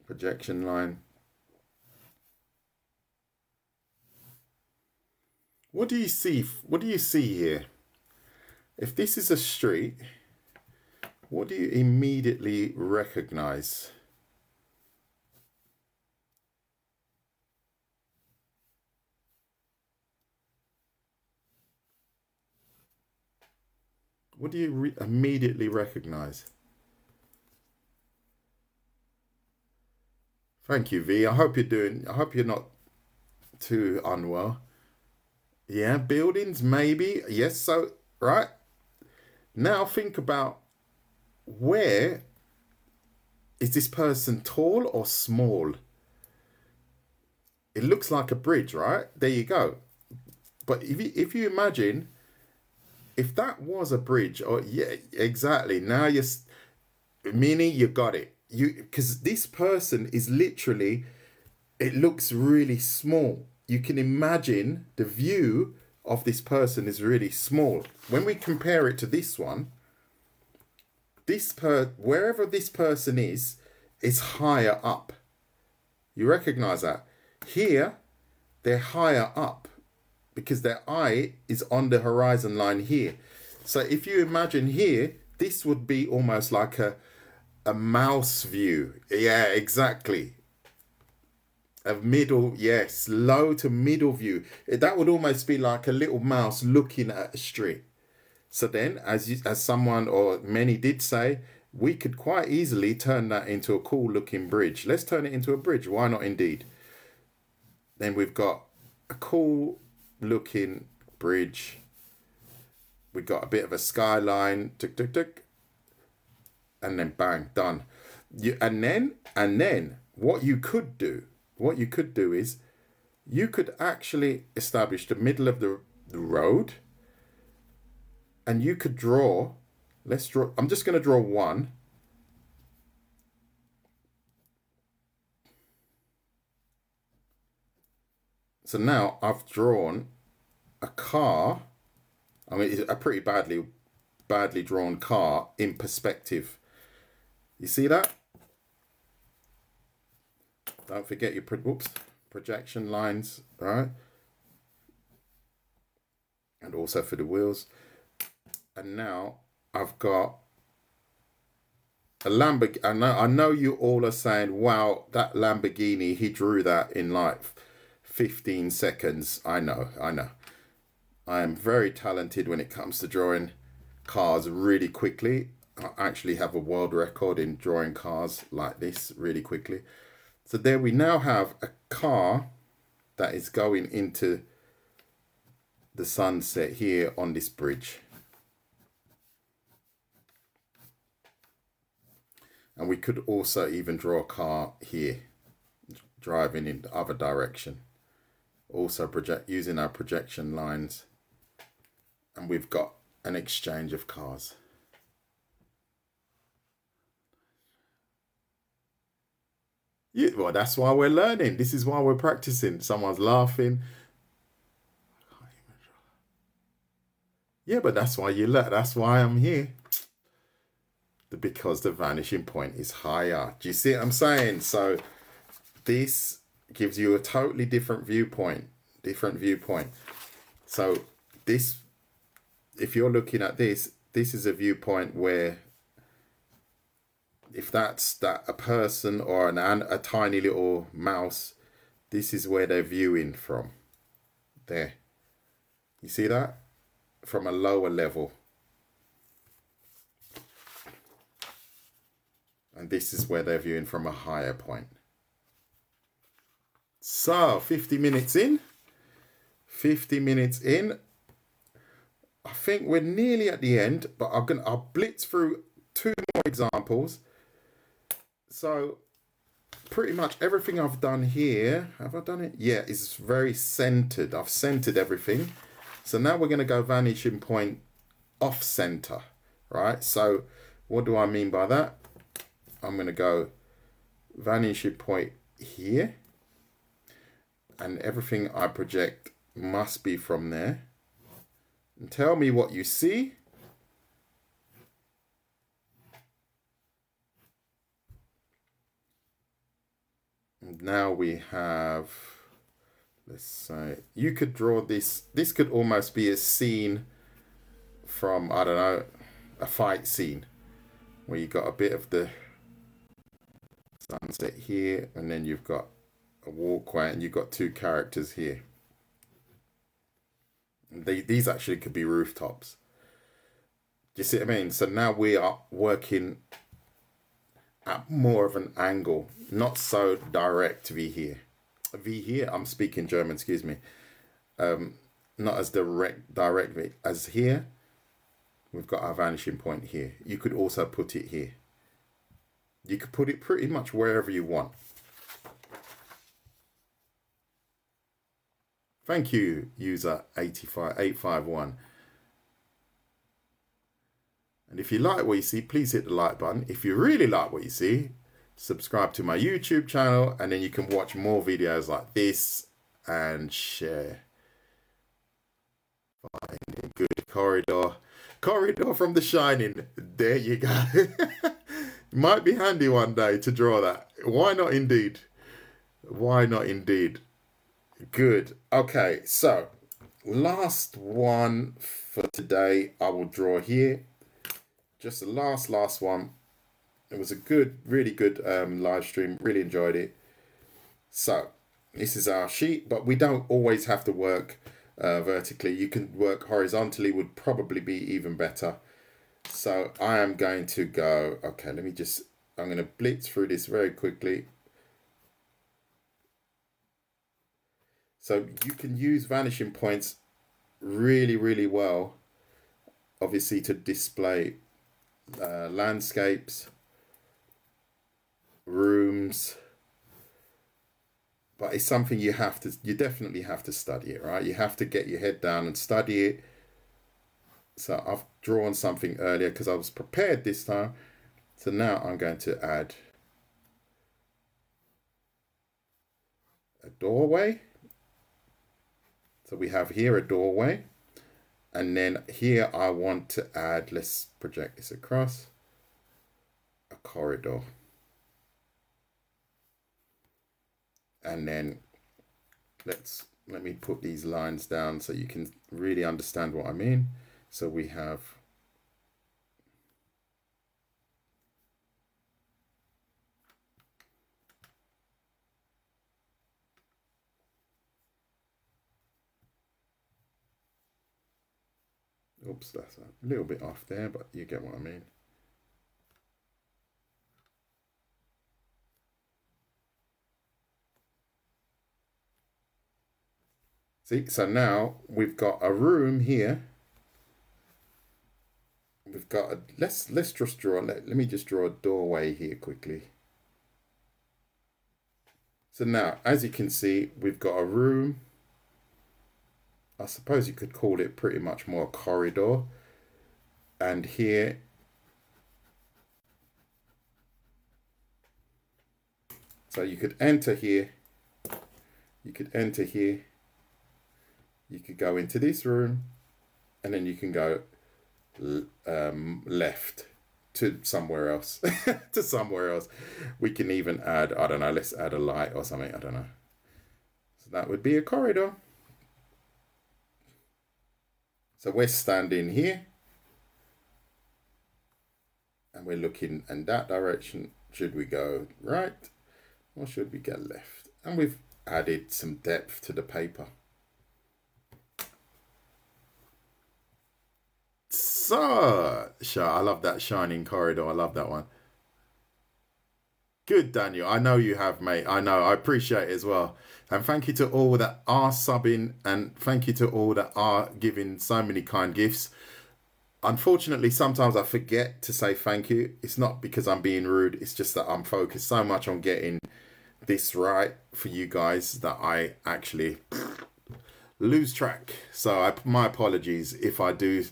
Projection line. What do you see? What do you see here? If this is a street, what do you immediately recognize? What do you immediately recognize? Thank you, V. I hope you're not too unwell. Yeah, buildings, maybe. Yes, so, right. Now think about, where is this person, tall or small? It looks like a bridge, right? There you go. But if you imagine, if that was a bridge, or yeah, exactly. Now meaning you got it. Because this person is literally, it looks really small. You can imagine the view of this person is really small. When we compare it to this one, wherever this person is higher up. You recognize that? Here, they're higher up because their eye is on the horizon line here. So if you imagine here, this would be almost like a mouse view. Yeah, exactly. A middle, yes, low to middle view. That would almost be like a little mouse looking at a street. So then, as someone or many did say, we could quite easily turn that into a cool looking bridge. Let's turn it into a bridge. Why not indeed? Then we've got a cool looking bridge. We've got a bit of a skyline. Tick, tick, tick. And then bang, done. And then what you could do is you could actually establish the middle of the road, and you could draw. Let's draw. I'm just going to draw one. So now I've drawn a car. I mean, it's a pretty badly drawn car in perspective. You see that? Don't forget your projection lines, right? And also for the wheels. And now I've got a Lamborghini. I know you all are saying, wow, that Lamborghini, he drew that in like 15 seconds. I know. I am very talented when it comes to drawing cars really quickly. I actually have a world record in drawing cars like this really quickly. So there we now have a car that is going into the sunset here on this bridge. And we could also even draw a car here, driving in the other direction. Also using our projection lines. And we've got an exchange of cars. Yeah, well, that's why we're learning. This is why we're practicing. Someone's laughing. Yeah, but that's why you learn. That's why I'm here. Because the vanishing point is higher. Do you see what I'm saying? So this gives you a totally different viewpoint. So this, if you're looking at this, this is a viewpoint where if that's a person or a tiny little mouse, this is where they're viewing from. There. You see that? From a lower level. And this is where they're viewing from a higher point. So, 50 minutes in. 50 minutes in. I think we're nearly at the end, but I'll blitz through 2 more examples. So, pretty much everything I've done here, have I done it? Yeah, it's very centered. I've centered everything. So now we're going to go vanishing point off center, right? So what do I mean by that? I'm going to go vanishing point here, and everything I project must be from there. And tell me what you see. And now we have, let's say, you could draw this. This could almost be a scene from, I don't know, a fight scene where you got a bit of the sunset here, and then you've got a walkway, and you've got 2 characters here. These actually could be rooftops. Do you see what I mean? So now we are working at more of an angle, not so direct V here. V here, I'm speaking German, excuse me. Not as direct V. As here, we've got our vanishing point here. You could also put it here. You could put it pretty much wherever you want. Thank you, user 851. And if you like what you see, please hit the like button. If you really like what you see, subscribe to my YouTube channel, and then you can watch more videos like this and share. Finding good corridor. Corridor from The Shining. There you go. Might be handy one day to draw that. Why not indeed? Why not indeed? Good. Okay, so last one for today I will draw here. Just the last one. It was a good, really good live stream. Really enjoyed it. So this is our sheet, but we don't always have to work vertically. You can work horizontally, would probably be even better. So I am going to go, okay, I'm going to blitz through this very quickly. So you can use vanishing points really, really well, obviously, to display landscapes, rooms, but it's something you definitely have to study it, right? You have to get your head down and study it. So I've drawn something earlier because I was prepared this time. So now I'm going to add a doorway. So we have here a doorway, and then here I want to add, let's project this across, a corridor. And then let me put these lines down so you can really understand what I mean. So we have oops, that's a little bit off there, but you get what I mean. See, so now we've got a room here. We've got a, let's just draw, let me just draw a doorway here quickly. So now, as you can see, we've got a room. I suppose you could call it pretty much more a corridor. And here, so you could enter here. You could enter here. You could go into this room, and then you can go left to somewhere else. To somewhere else. We can even add, I don't know, let's add a light or something. I don't know. So that would be a corridor. So we're standing here. And we're looking in that direction. Should we go right or should we go left? And we've added some depth to the paper. So, sure, I love that shining corridor. I love that one. Good, Daniel. I know you have, mate. I know. I appreciate it as well. And thank you to all that are subbing, and thank you to all that are giving so many kind gifts. Unfortunately, sometimes I forget to say thank you. It's not because I'm being rude. It's just that I'm focused so much on getting this right for you guys that I actually lose track. So my apologies if I do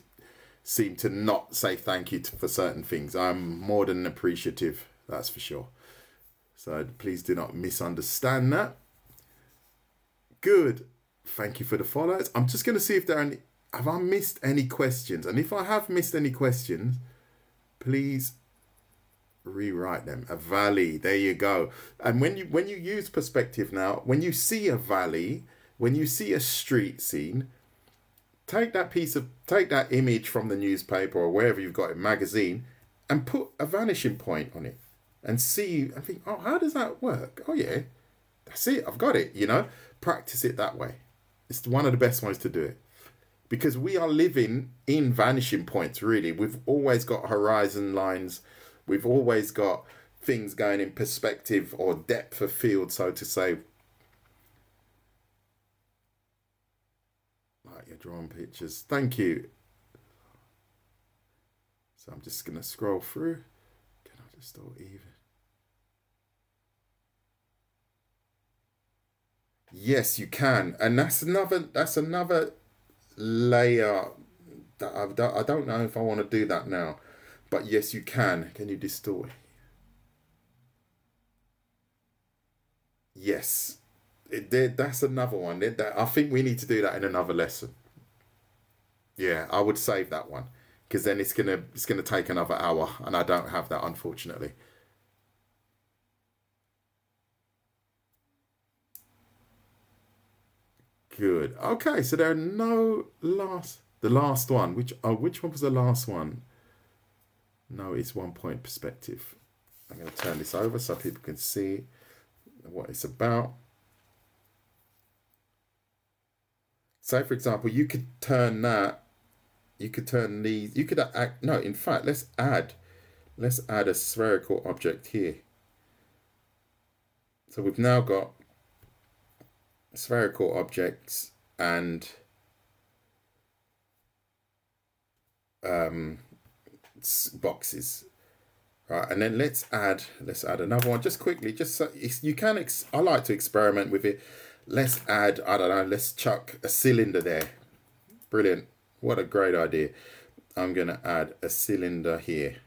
seem to not say thank you for certain things. I'm more than appreciative, that's for sure. So please do not misunderstand that. Good. Thank you for the follows. I'm just going to see if there are any... Have I missed any questions? And if I have missed any questions, please rewrite them. A valley. There you go. And when you use perspective now, when you see a valley, when you see a street scene, take that image from the newspaper or wherever you've got it, magazine, and put a vanishing point on it. And see and think, oh, how does that work? Oh yeah, that's it. I've got it. Practice it that way. It's one of the best ways to do it, because we are living in vanishing points. Really, we've always got horizon lines. We've always got things going in perspective or depth of field, so to say. Like your drawing pictures. Thank you. So I'm just gonna scroll through. Can I just go even? Yes, you can, and that's another layer that I don't know if I want to do that now, but yes, you can. Can you distort? Yes, that's another one. I think we need to do that in another lesson. Yeah, I would save that one because then it's gonna take another hour, and I don't have that, unfortunately. Good. Okay, so there are no the last one. Which one was the last one? No, it's 1 point perspective. I'm going to turn this over so people can see what it's about. So, for example, you could turn that. You could turn these. You could act. No, in fact, let's add a spherical object here. So we've now got spherical objects and boxes, right? And then let's add another one just quickly, just so you can. I like to experiment with it. Let's add, I don't know, let's chuck a cylinder there. Brilliant! What a great idea. I'm gonna add a cylinder here.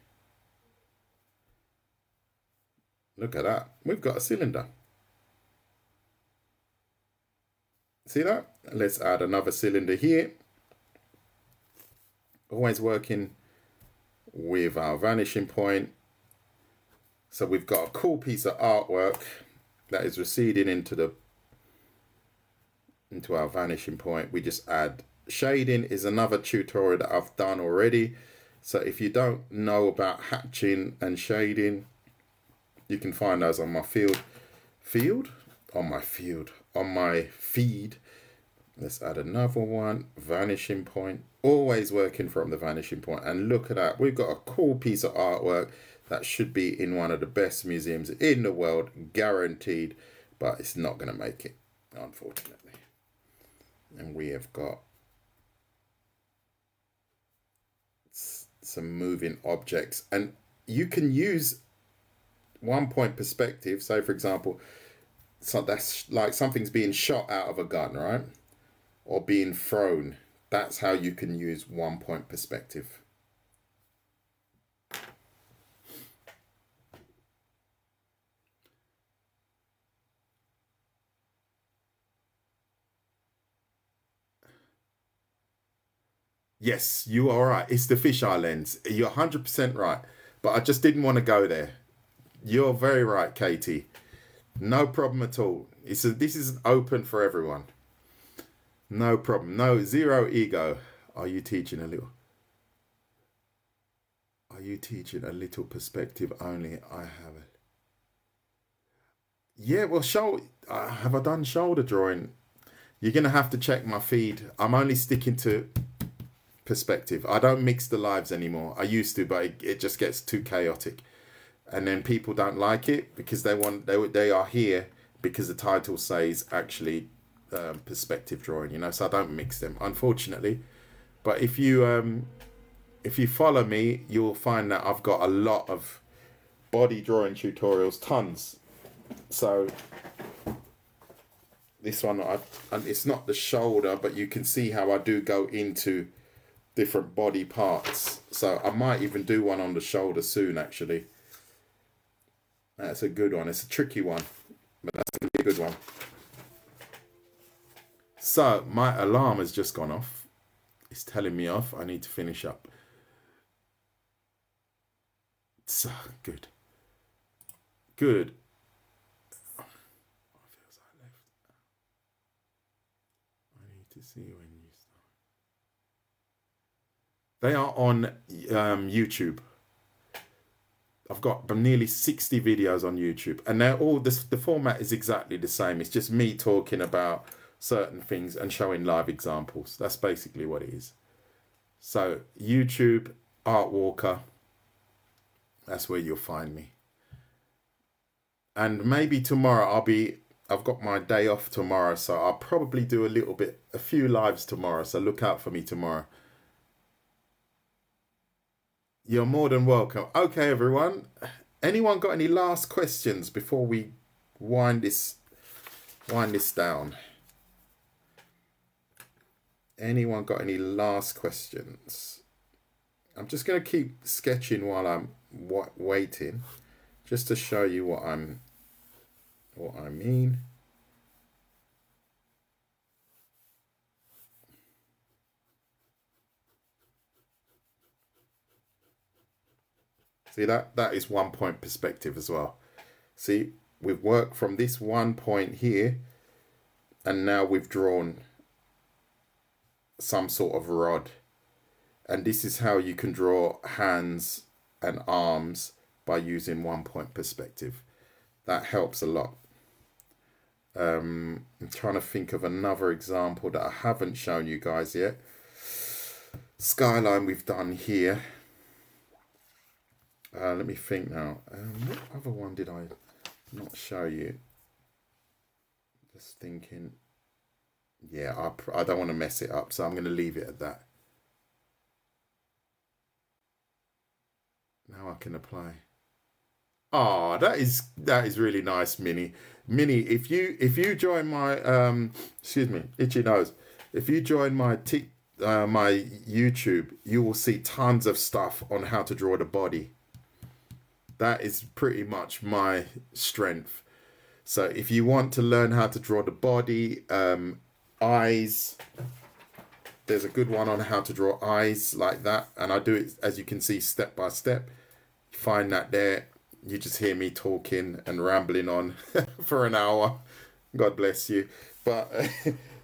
Look at that. We've got a cylinder. See that? Let's add another cylinder here. Always working with our vanishing point. So we've got a cool piece of artwork that is receding into our vanishing point. We just add shading. Is another tutorial that I've done already. So if you don't know about hatching and shading, you can find those on my on my feed. Let's add another one, vanishing point, always working from the vanishing point. And look at that, we've got a cool piece of artwork that should be in one of the best museums in the world, guaranteed, but it's not going to make it, unfortunately. And we have got some moving objects, and you can use 1 point perspective. So for example, so that's like something's being shot out of a gun, right? Or being thrown. That's how you can use 1 point perspective. Yes, you are right. It's the fisheye lens. You're 100% right. But I just didn't want to go there. You're very right, Katie. No problem at all. This is open for everyone. No problem. No, zero ego. Are you teaching a little? Are you teaching a little perspective only? I haven't. Yeah, well, have I done shoulder drawing? You're going to have to check my feed. I'm only sticking to perspective. I don't mix the lives anymore. I used to, but it just gets too chaotic. And then people don't like it because they are here because the title says actually perspective drawing, you know, so I don't mix them, unfortunately. But if you follow me, you'll find that I've got a lot of body drawing tutorials, tons. So this one, and it's not the shoulder, but you can see how I do go into different body parts. So I might even do one on the shoulder soon, actually. That's a good one. It's a tricky one, but that's going to be a good one. So my alarm has just gone off. It's telling me off. I need to finish up. So good. Good. I need to see when you start. They are on YouTube. I've got nearly 60 videos on YouTube, and they're all the format is exactly the same. It's just me talking about certain things and showing live examples. That's basically what it is. So YouTube, Art Walker, that's where you'll find me. And maybe tomorrow I've got my day off tomorrow, so I'll probably do a few lives tomorrow. So look out for me tomorrow. You're more than welcome. Okay, everyone. Anyone got any last questions before we wind this down? Anyone got any last questions? I'm just going to keep sketching while I'm waiting, just to show you what I mean. See that is 1 point perspective as well. See, we've worked from this 1 point here, and now we've drawn some sort of rod. And this is how you can draw hands and arms by using 1 point perspective. That helps a lot. I'm trying to think of another example that I haven't shown you guys yet. Skyline we've done here. Let me think now. What other one did I not show you? Just thinking. Yeah, I don't want to mess it up, so I'm going to leave it at that. Now I can apply. Oh, that is really nice, Minnie. Minnie, if you join my excuse me, itchy nose. If you join my my YouTube, you will see tons of stuff on how to draw the body. That is pretty much my strength. So if you want to learn how to draw the body, eyes, there's a good one on how to draw eyes like that. And I do it, as you can see, step by step. You find that there, you just hear me talking and rambling on for an hour. God bless you. But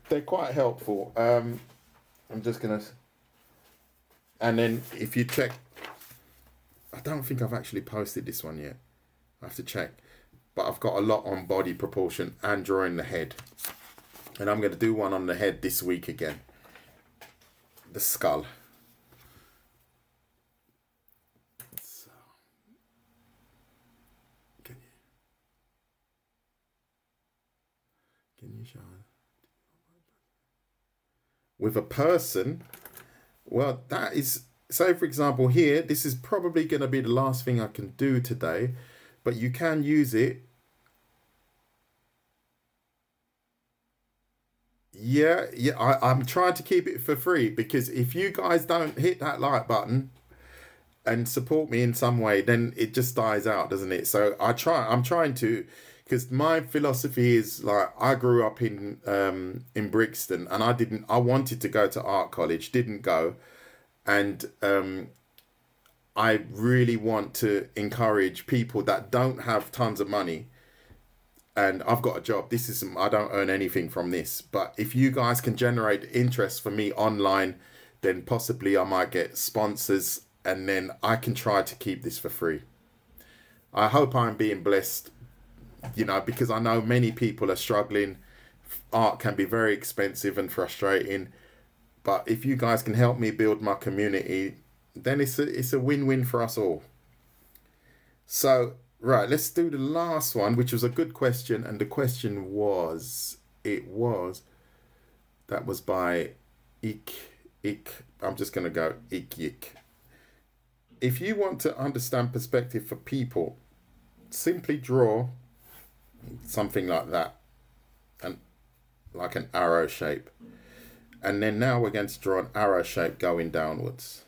they're quite helpful. I'm just going to... And then if you check... I don't think I've actually posted this one yet. I have to check. But I've got a lot on body proportion and drawing the head. And I'm going to do one on the head this week again. The skull. So, can you show it? With a person, well, that is... So, for example, here, this is probably going to be the last thing I can do today, but you can use it. Yeah, I'm trying to keep it for free, because if you guys don't hit that like button and support me in some way, then it just dies out, doesn't it? So I'm trying to, because my philosophy is, like, I grew up in Brixton, and I wanted to go to art college, didn't go. And I really want to encourage people that don't have tons of money. And I've got a job. I don't earn anything from this. But if you guys can generate interest for me online, then possibly I might get sponsors and then I can try to keep this for free. I hope I'm being blessed, you know, because I know many people are struggling. Art can be very expensive and frustrating, but if you guys can help me build my community, then it's a win-win for us all. So, right, let's do the last one, which was a good question, and the question was, that was by I'm just going to go Ik. If you want to understand perspective for people, simply draw something like that, and like an arrow shape. And then now we're going to draw an arrow shape going downwards.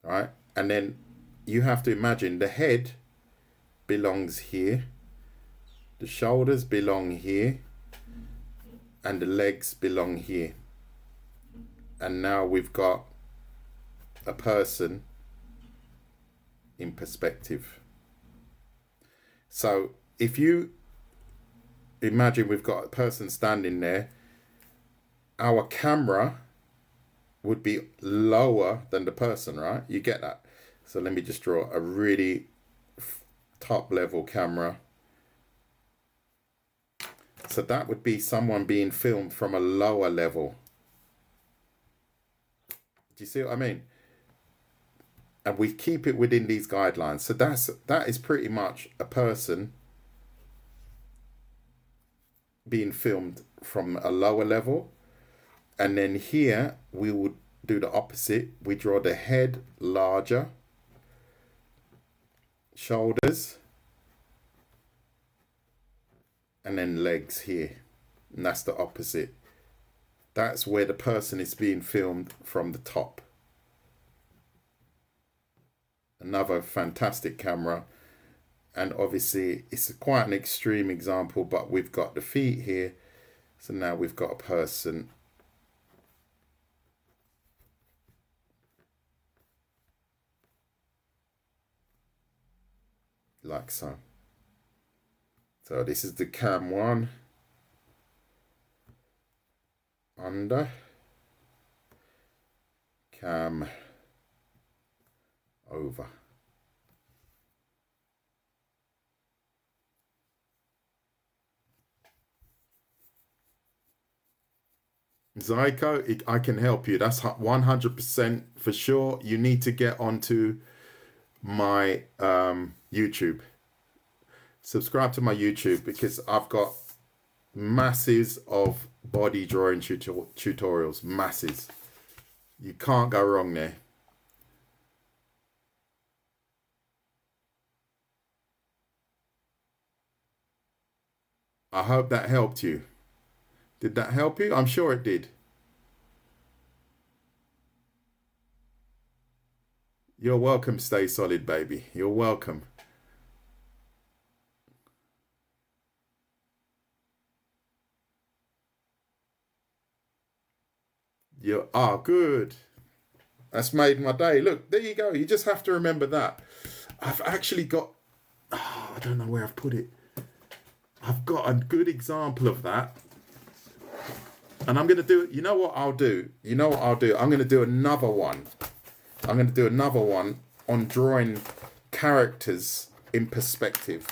All right? And then you have to imagine the head belongs here, the shoulders belong here, and the legs belong here. And now we've got a person in perspective. So if you imagine we've got a person standing there, our camera would be lower than the person, right? You get that? So let me just draw a really top level camera. So that would be someone being filmed from a lower level. Do you see what I mean? And we keep it within these guidelines. So that is pretty much a person being filmed from a lower level. And then here we would do the opposite. We draw the head larger, shoulders, and then legs here. And that's the opposite. That's where the person is being filmed from the top. Another fantastic camera. And obviously it's quite an extreme example, but we've got the feet here. So now we've got a person like so. So this is the cam 1. Under. Cam over. Zyko, I can help you. That's 100% for sure. You need to get onto my YouTube. Subscribe to my YouTube, because I've got masses of body drawing tutorials. Masses. You can't go wrong there. I hope that helped you. Did that help you? I'm sure it did. You're welcome, Stay Solid, baby. You're welcome. Good. That's made my day. Look, there you go. You just have to remember that. I've actually got, I don't know where I've put it. I've got a good example of that. And I'm going to do, you know what I'll do? I'm going to do another one. I'm going to do another one on drawing characters in perspective.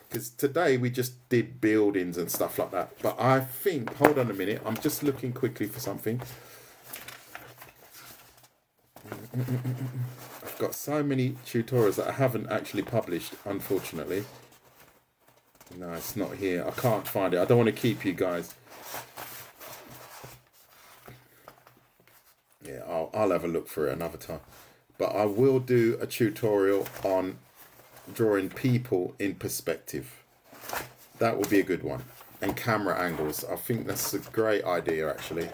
Because today we just did buildings and stuff like that. But I think, hold on a minute. I'm just looking quickly for something. I've got so many tutorials that I haven't actually published, unfortunately. No, it's not here. I can't find it. I don't want to keep you guys. Yeah, I'll have a look for it another time. But I will do a tutorial on drawing people in perspective. That will be a good one. And camera angles. I think that's a great idea, actually.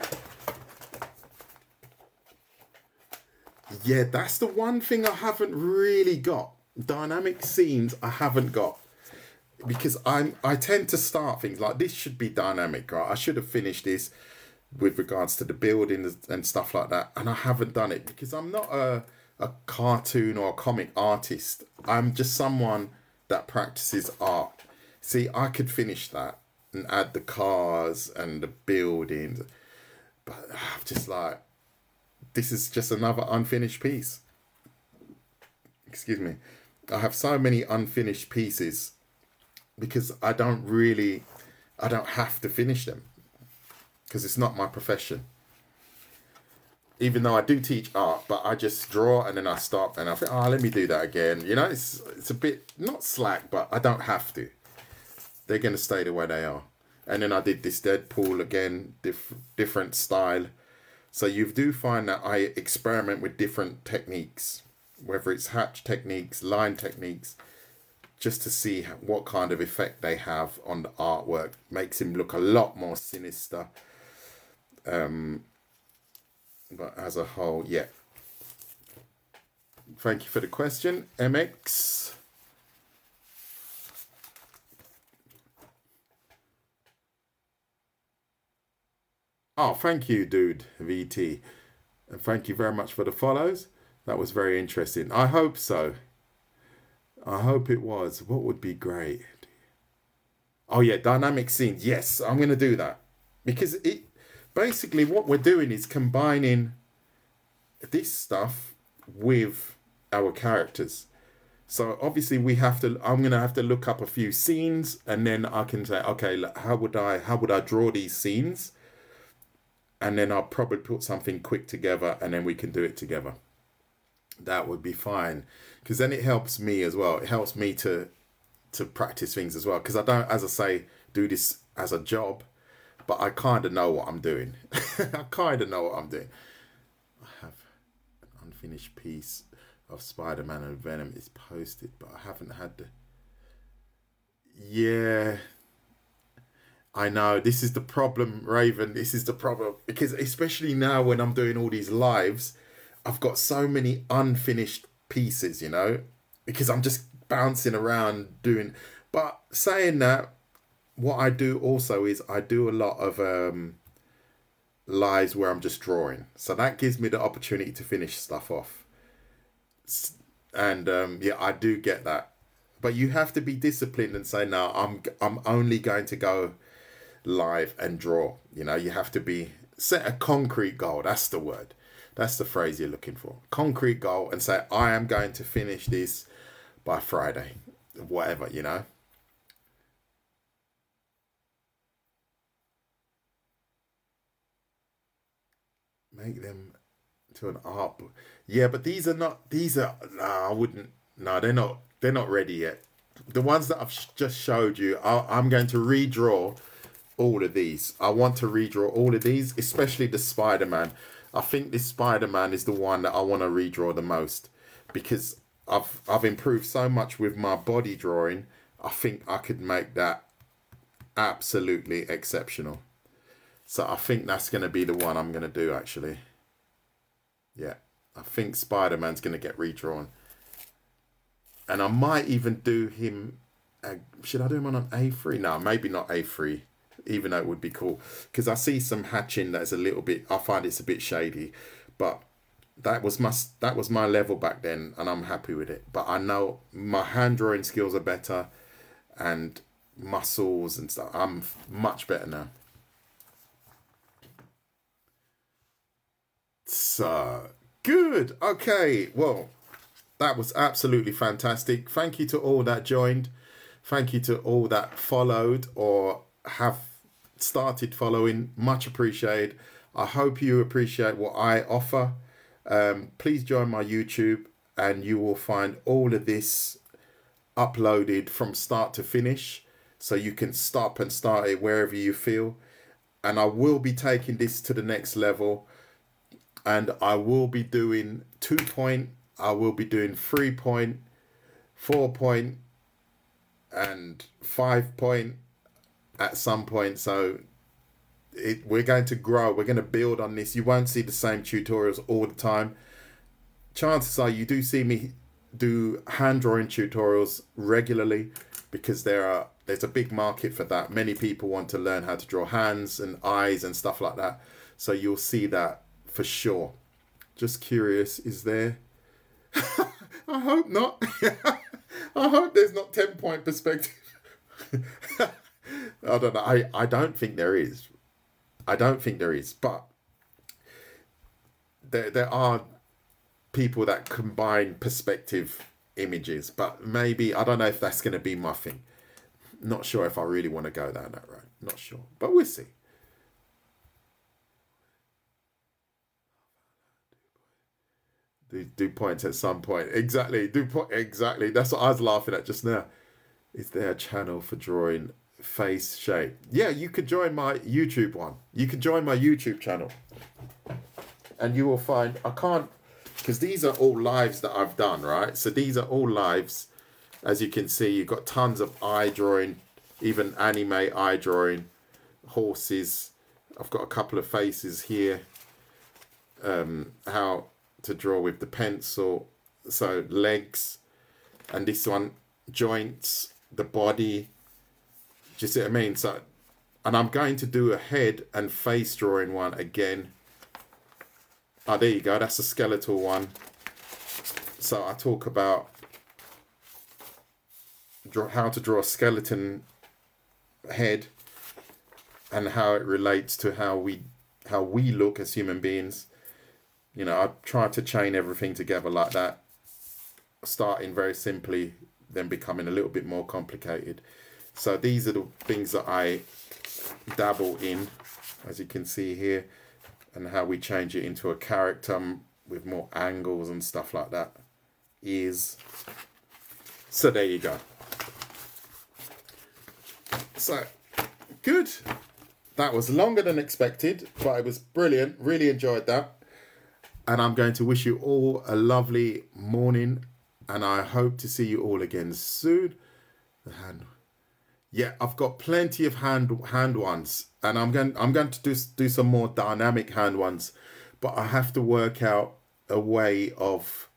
Yeah, that's the one thing I haven't really got. Dynamic scenes I haven't got. Because I tend to start things like this should be dynamic, right? I should have finished this with regards to the building and stuff like that. And I haven't done it because I'm not a cartoon or a comic artist. I'm just someone that practices art. See, I could finish that and add the cars and the buildings. But I'm just like, this is just another unfinished piece. Excuse me. I have so many unfinished pieces because I don't have to finish them because it's not my profession. Even though I do teach art, but I just draw and then I stop and I think, let me do that again. You know, it's a bit, not slack, but I don't have to. They're going to stay the way they are. And then I did this Deadpool again, different style. So you do find that I experiment with different techniques, whether it's hatch techniques, line techniques, just to see what kind of effect they have on the artwork. Makes him look a lot more sinister. But as a whole, yeah. Thank you for the question, MX. Oh, thank you, dude, VT. And thank you very much for the follows. That was very interesting. I hope so. I hope it was. What would be great? Oh, yeah, dynamic scenes. Yes, I'm going to do that. Because it basically what we're doing is combining this stuff with our characters. So obviously I'm going to have to look up a few scenes and then I can say, okay, how would I draw these scenes? And then I'll probably put something quick together and then we can do it together. That would be fine. Because then it helps me as well. It helps me to practice things as well. Because I don't, as I say, do this as a job. But I kind of know what I'm doing. I kind of know what I'm doing. I have an unfinished piece of Spider-Man and Venom is posted. But I haven't had the... Yeah... I know, this is the problem, Raven. This is the problem. Because especially now when I'm doing all these lives, I've got so many unfinished pieces, you know, because I'm just bouncing around doing. But saying that, what I do also is I do a lot of lives where I'm just drawing. So that gives me the opportunity to finish stuff off. And yeah, I do get that. But you have to be disciplined and say, no, I'm only going to go live and draw. You know, you have to set a concrete goal. That's the word. That's the phrase you're looking for. Concrete goal, and say, I am going to finish this by Friday. Whatever, you know. Make them to an art book. Yeah, but I wouldn't, no, they're not ready yet. The ones that I've just showed you, I'm going to redraw all of these. I want to redraw all of these, especially the Spider-Man. I think this Spider-Man is the one that I want to redraw the most because I've improved so much with my body drawing. I think I could make that absolutely exceptional. So I think that's going to be the one I'm going to do, actually. Yeah, I think Spider-Man's going to get redrawn. And I might even do him... should I do him on an A3? No, maybe not A3. Even though it would be cool, because I see some hatching that's a little bit, I find it's a bit shady, but that was my level back then and I'm happy with it. But I know my hand drawing skills are better and muscles and stuff. I'm much better now. So good. Okay, well, that was absolutely fantastic. Thank you to all that joined. Thank you to all that followed or have started following. Much appreciated. I hope you appreciate what I offer. Please join my YouTube and you will find all of this uploaded from start to finish, so you can stop and start it wherever you feel. And I will be taking this to the next level, and I will be doing 2 point, I will be doing 3 point, 4 point and 5 point at some point. So we're going to grow, we're going to build on this. You won't see the same tutorials all the time. Chances are you do see me do hand drawing tutorials regularly because there's a big market for that. Many people want to learn how to draw hands and eyes and stuff like that, so you'll see that for sure. Just curious, is there I hope not. I hope there's not 10 point perspective. I don't know. I don't think there is. I don't think there is. But there are people that combine perspective images, but maybe, I don't know if that's going to be my thing. Not sure if I really want to go down that road. Not sure, but we'll see. Do points at some point. Exactly. Exactly. That's what I was laughing at just now. Is there a channel for drawing face shape? Yeah, you could join my YouTube one. You can join my YouTube channel. And you will find, I can't, because these are all lives that I've done, right? So these are all lives. As you can see, you've got tons of eye drawing, even anime eye drawing, horses. I've got a couple of faces here. How to draw with the pencil. So legs, and this one, joints, the body. Do you see what I mean? So, and I'm going to do a head and face drawing one again. Oh, there you go. That's a skeletal one. So I talk about how to draw a skeleton head and how it relates to how we look as human beings. You know, I try to chain everything together like that, starting very simply, then becoming a little bit more complicated. So these are the things that I dabble in, as you can see here, and how we change it into a character with more angles and stuff like that. Ears. So there you go. So, good. That was longer than expected, but it was brilliant. Really enjoyed that. And I'm going to wish you all a lovely morning, and I hope to see you all again soon. The hand. Yeah, I've got plenty of hand ones, and I'm going to do some more dynamic hand ones, but I have to work out a way of.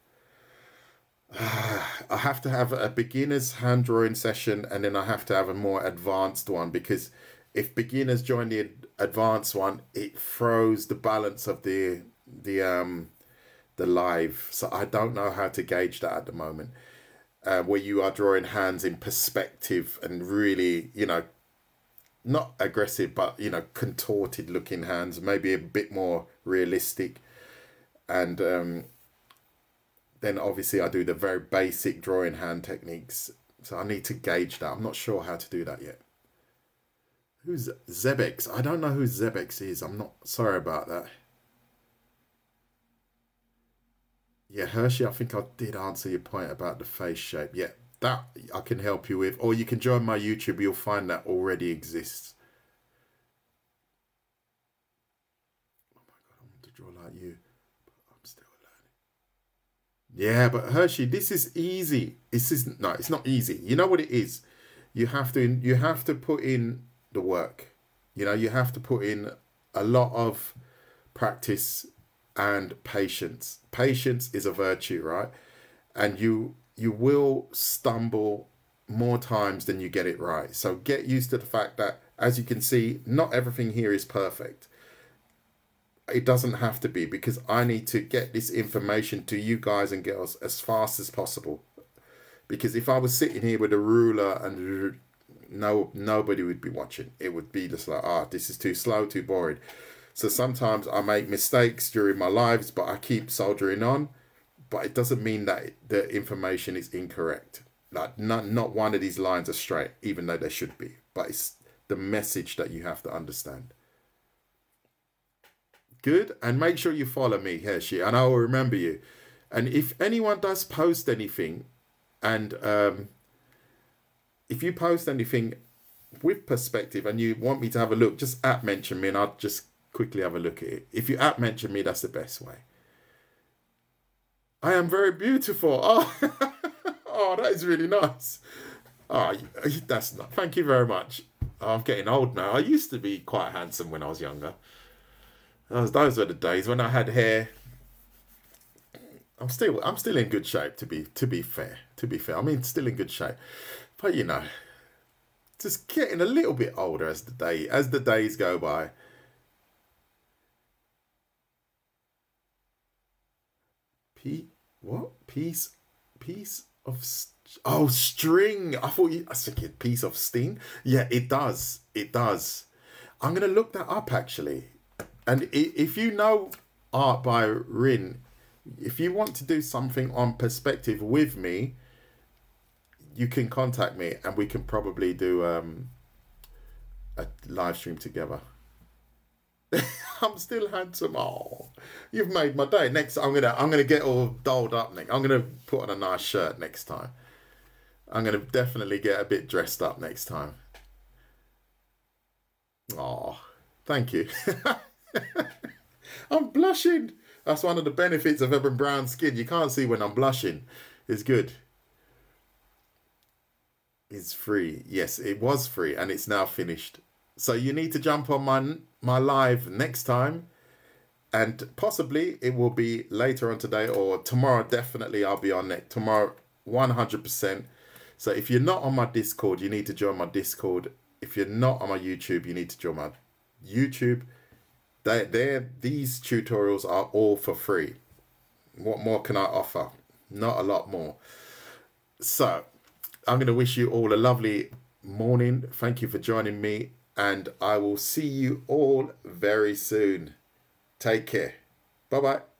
I have to have a beginner's hand drawing session, and then I have to have a more advanced one, because if beginners join the advanced one, it throws the balance of the live. So I don't know how to gauge that at the moment, where you are drawing hands in perspective and really, you know, not aggressive, but, you know, contorted looking hands, maybe a bit more realistic. And then obviously I do the very basic drawing hand techniques. So I need to gauge that. I'm not sure how to do that yet. Who's Zebex? I don't know who Zebex is. I'm not sorry about that. Yeah, Hershey, I think I did answer your point about the face shape. Yeah, that I can help you with. Or you can join my YouTube. You'll find that already exists. Oh my God, I want to draw like you. But I'm still learning. Yeah, but Hershey, this is easy. No, it's not easy. You know what it is? You have to put in the work. You know, you have to put in a lot of practice and patience. Patience is a virtue, right? And you will stumble more times than you get it right. So get used to the fact that, as you can see, not everything here is perfect. It doesn't have to be, because I need to get this information to you guys and girls as fast as possible. Because if I was sitting here with a ruler and nobody would be watching. It would be just like, this is too slow, too boring. So sometimes I make mistakes during my lives, but I keep soldiering on. But it doesn't mean that the information is incorrect. Like not one of these lines are straight, even though they should be. But it's the message that you have to understand. Good. And make sure you follow me, Hershey, and I will remember you. And if anyone does post anything, and if you post anything with perspective and you want me to have a look, just mention me and I'll just quickly have a look at it. If you mention me, that's the best way. I am very beautiful. Oh, that is really nice. Oh, that's not. Thank you very much. I'm getting old now. I used to be quite handsome when I was younger. Those were the days when I had hair. I'm still in good shape, to be fair. I mean, still in good shape. But you know, just getting a little bit older as the days go by. Piece of string. I thought I was thinking piece of sting. Yeah, it does. I'm gonna look that up actually. And if you know art by Rin. If you want to do something on perspective with me, you can contact me and we can probably do a live stream together. I'm still handsome. Oh, you've made my day. Next, I'm gonna get all dolled up. Next, I'm gonna put on a nice shirt next time. I'm gonna definitely get a bit dressed up next time. Oh, thank you. I'm blushing. That's one of the benefits of having brown skin. You can't see when I'm blushing. It's good. It's free. Yes, it was free and it's now finished. So you need to jump on my live next time, and possibly it will be later on today or tomorrow. Definitely I'll be on it tomorrow, 100%. So if you're not on my Discord, you need to join my Discord. If you're not on my YouTube, you need to join my YouTube. These tutorials are all for free. What more can I offer? Not a lot more. So I'm going to wish you all a lovely morning. Thank you for joining me, and I will see you all very soon. Take care. Bye-bye.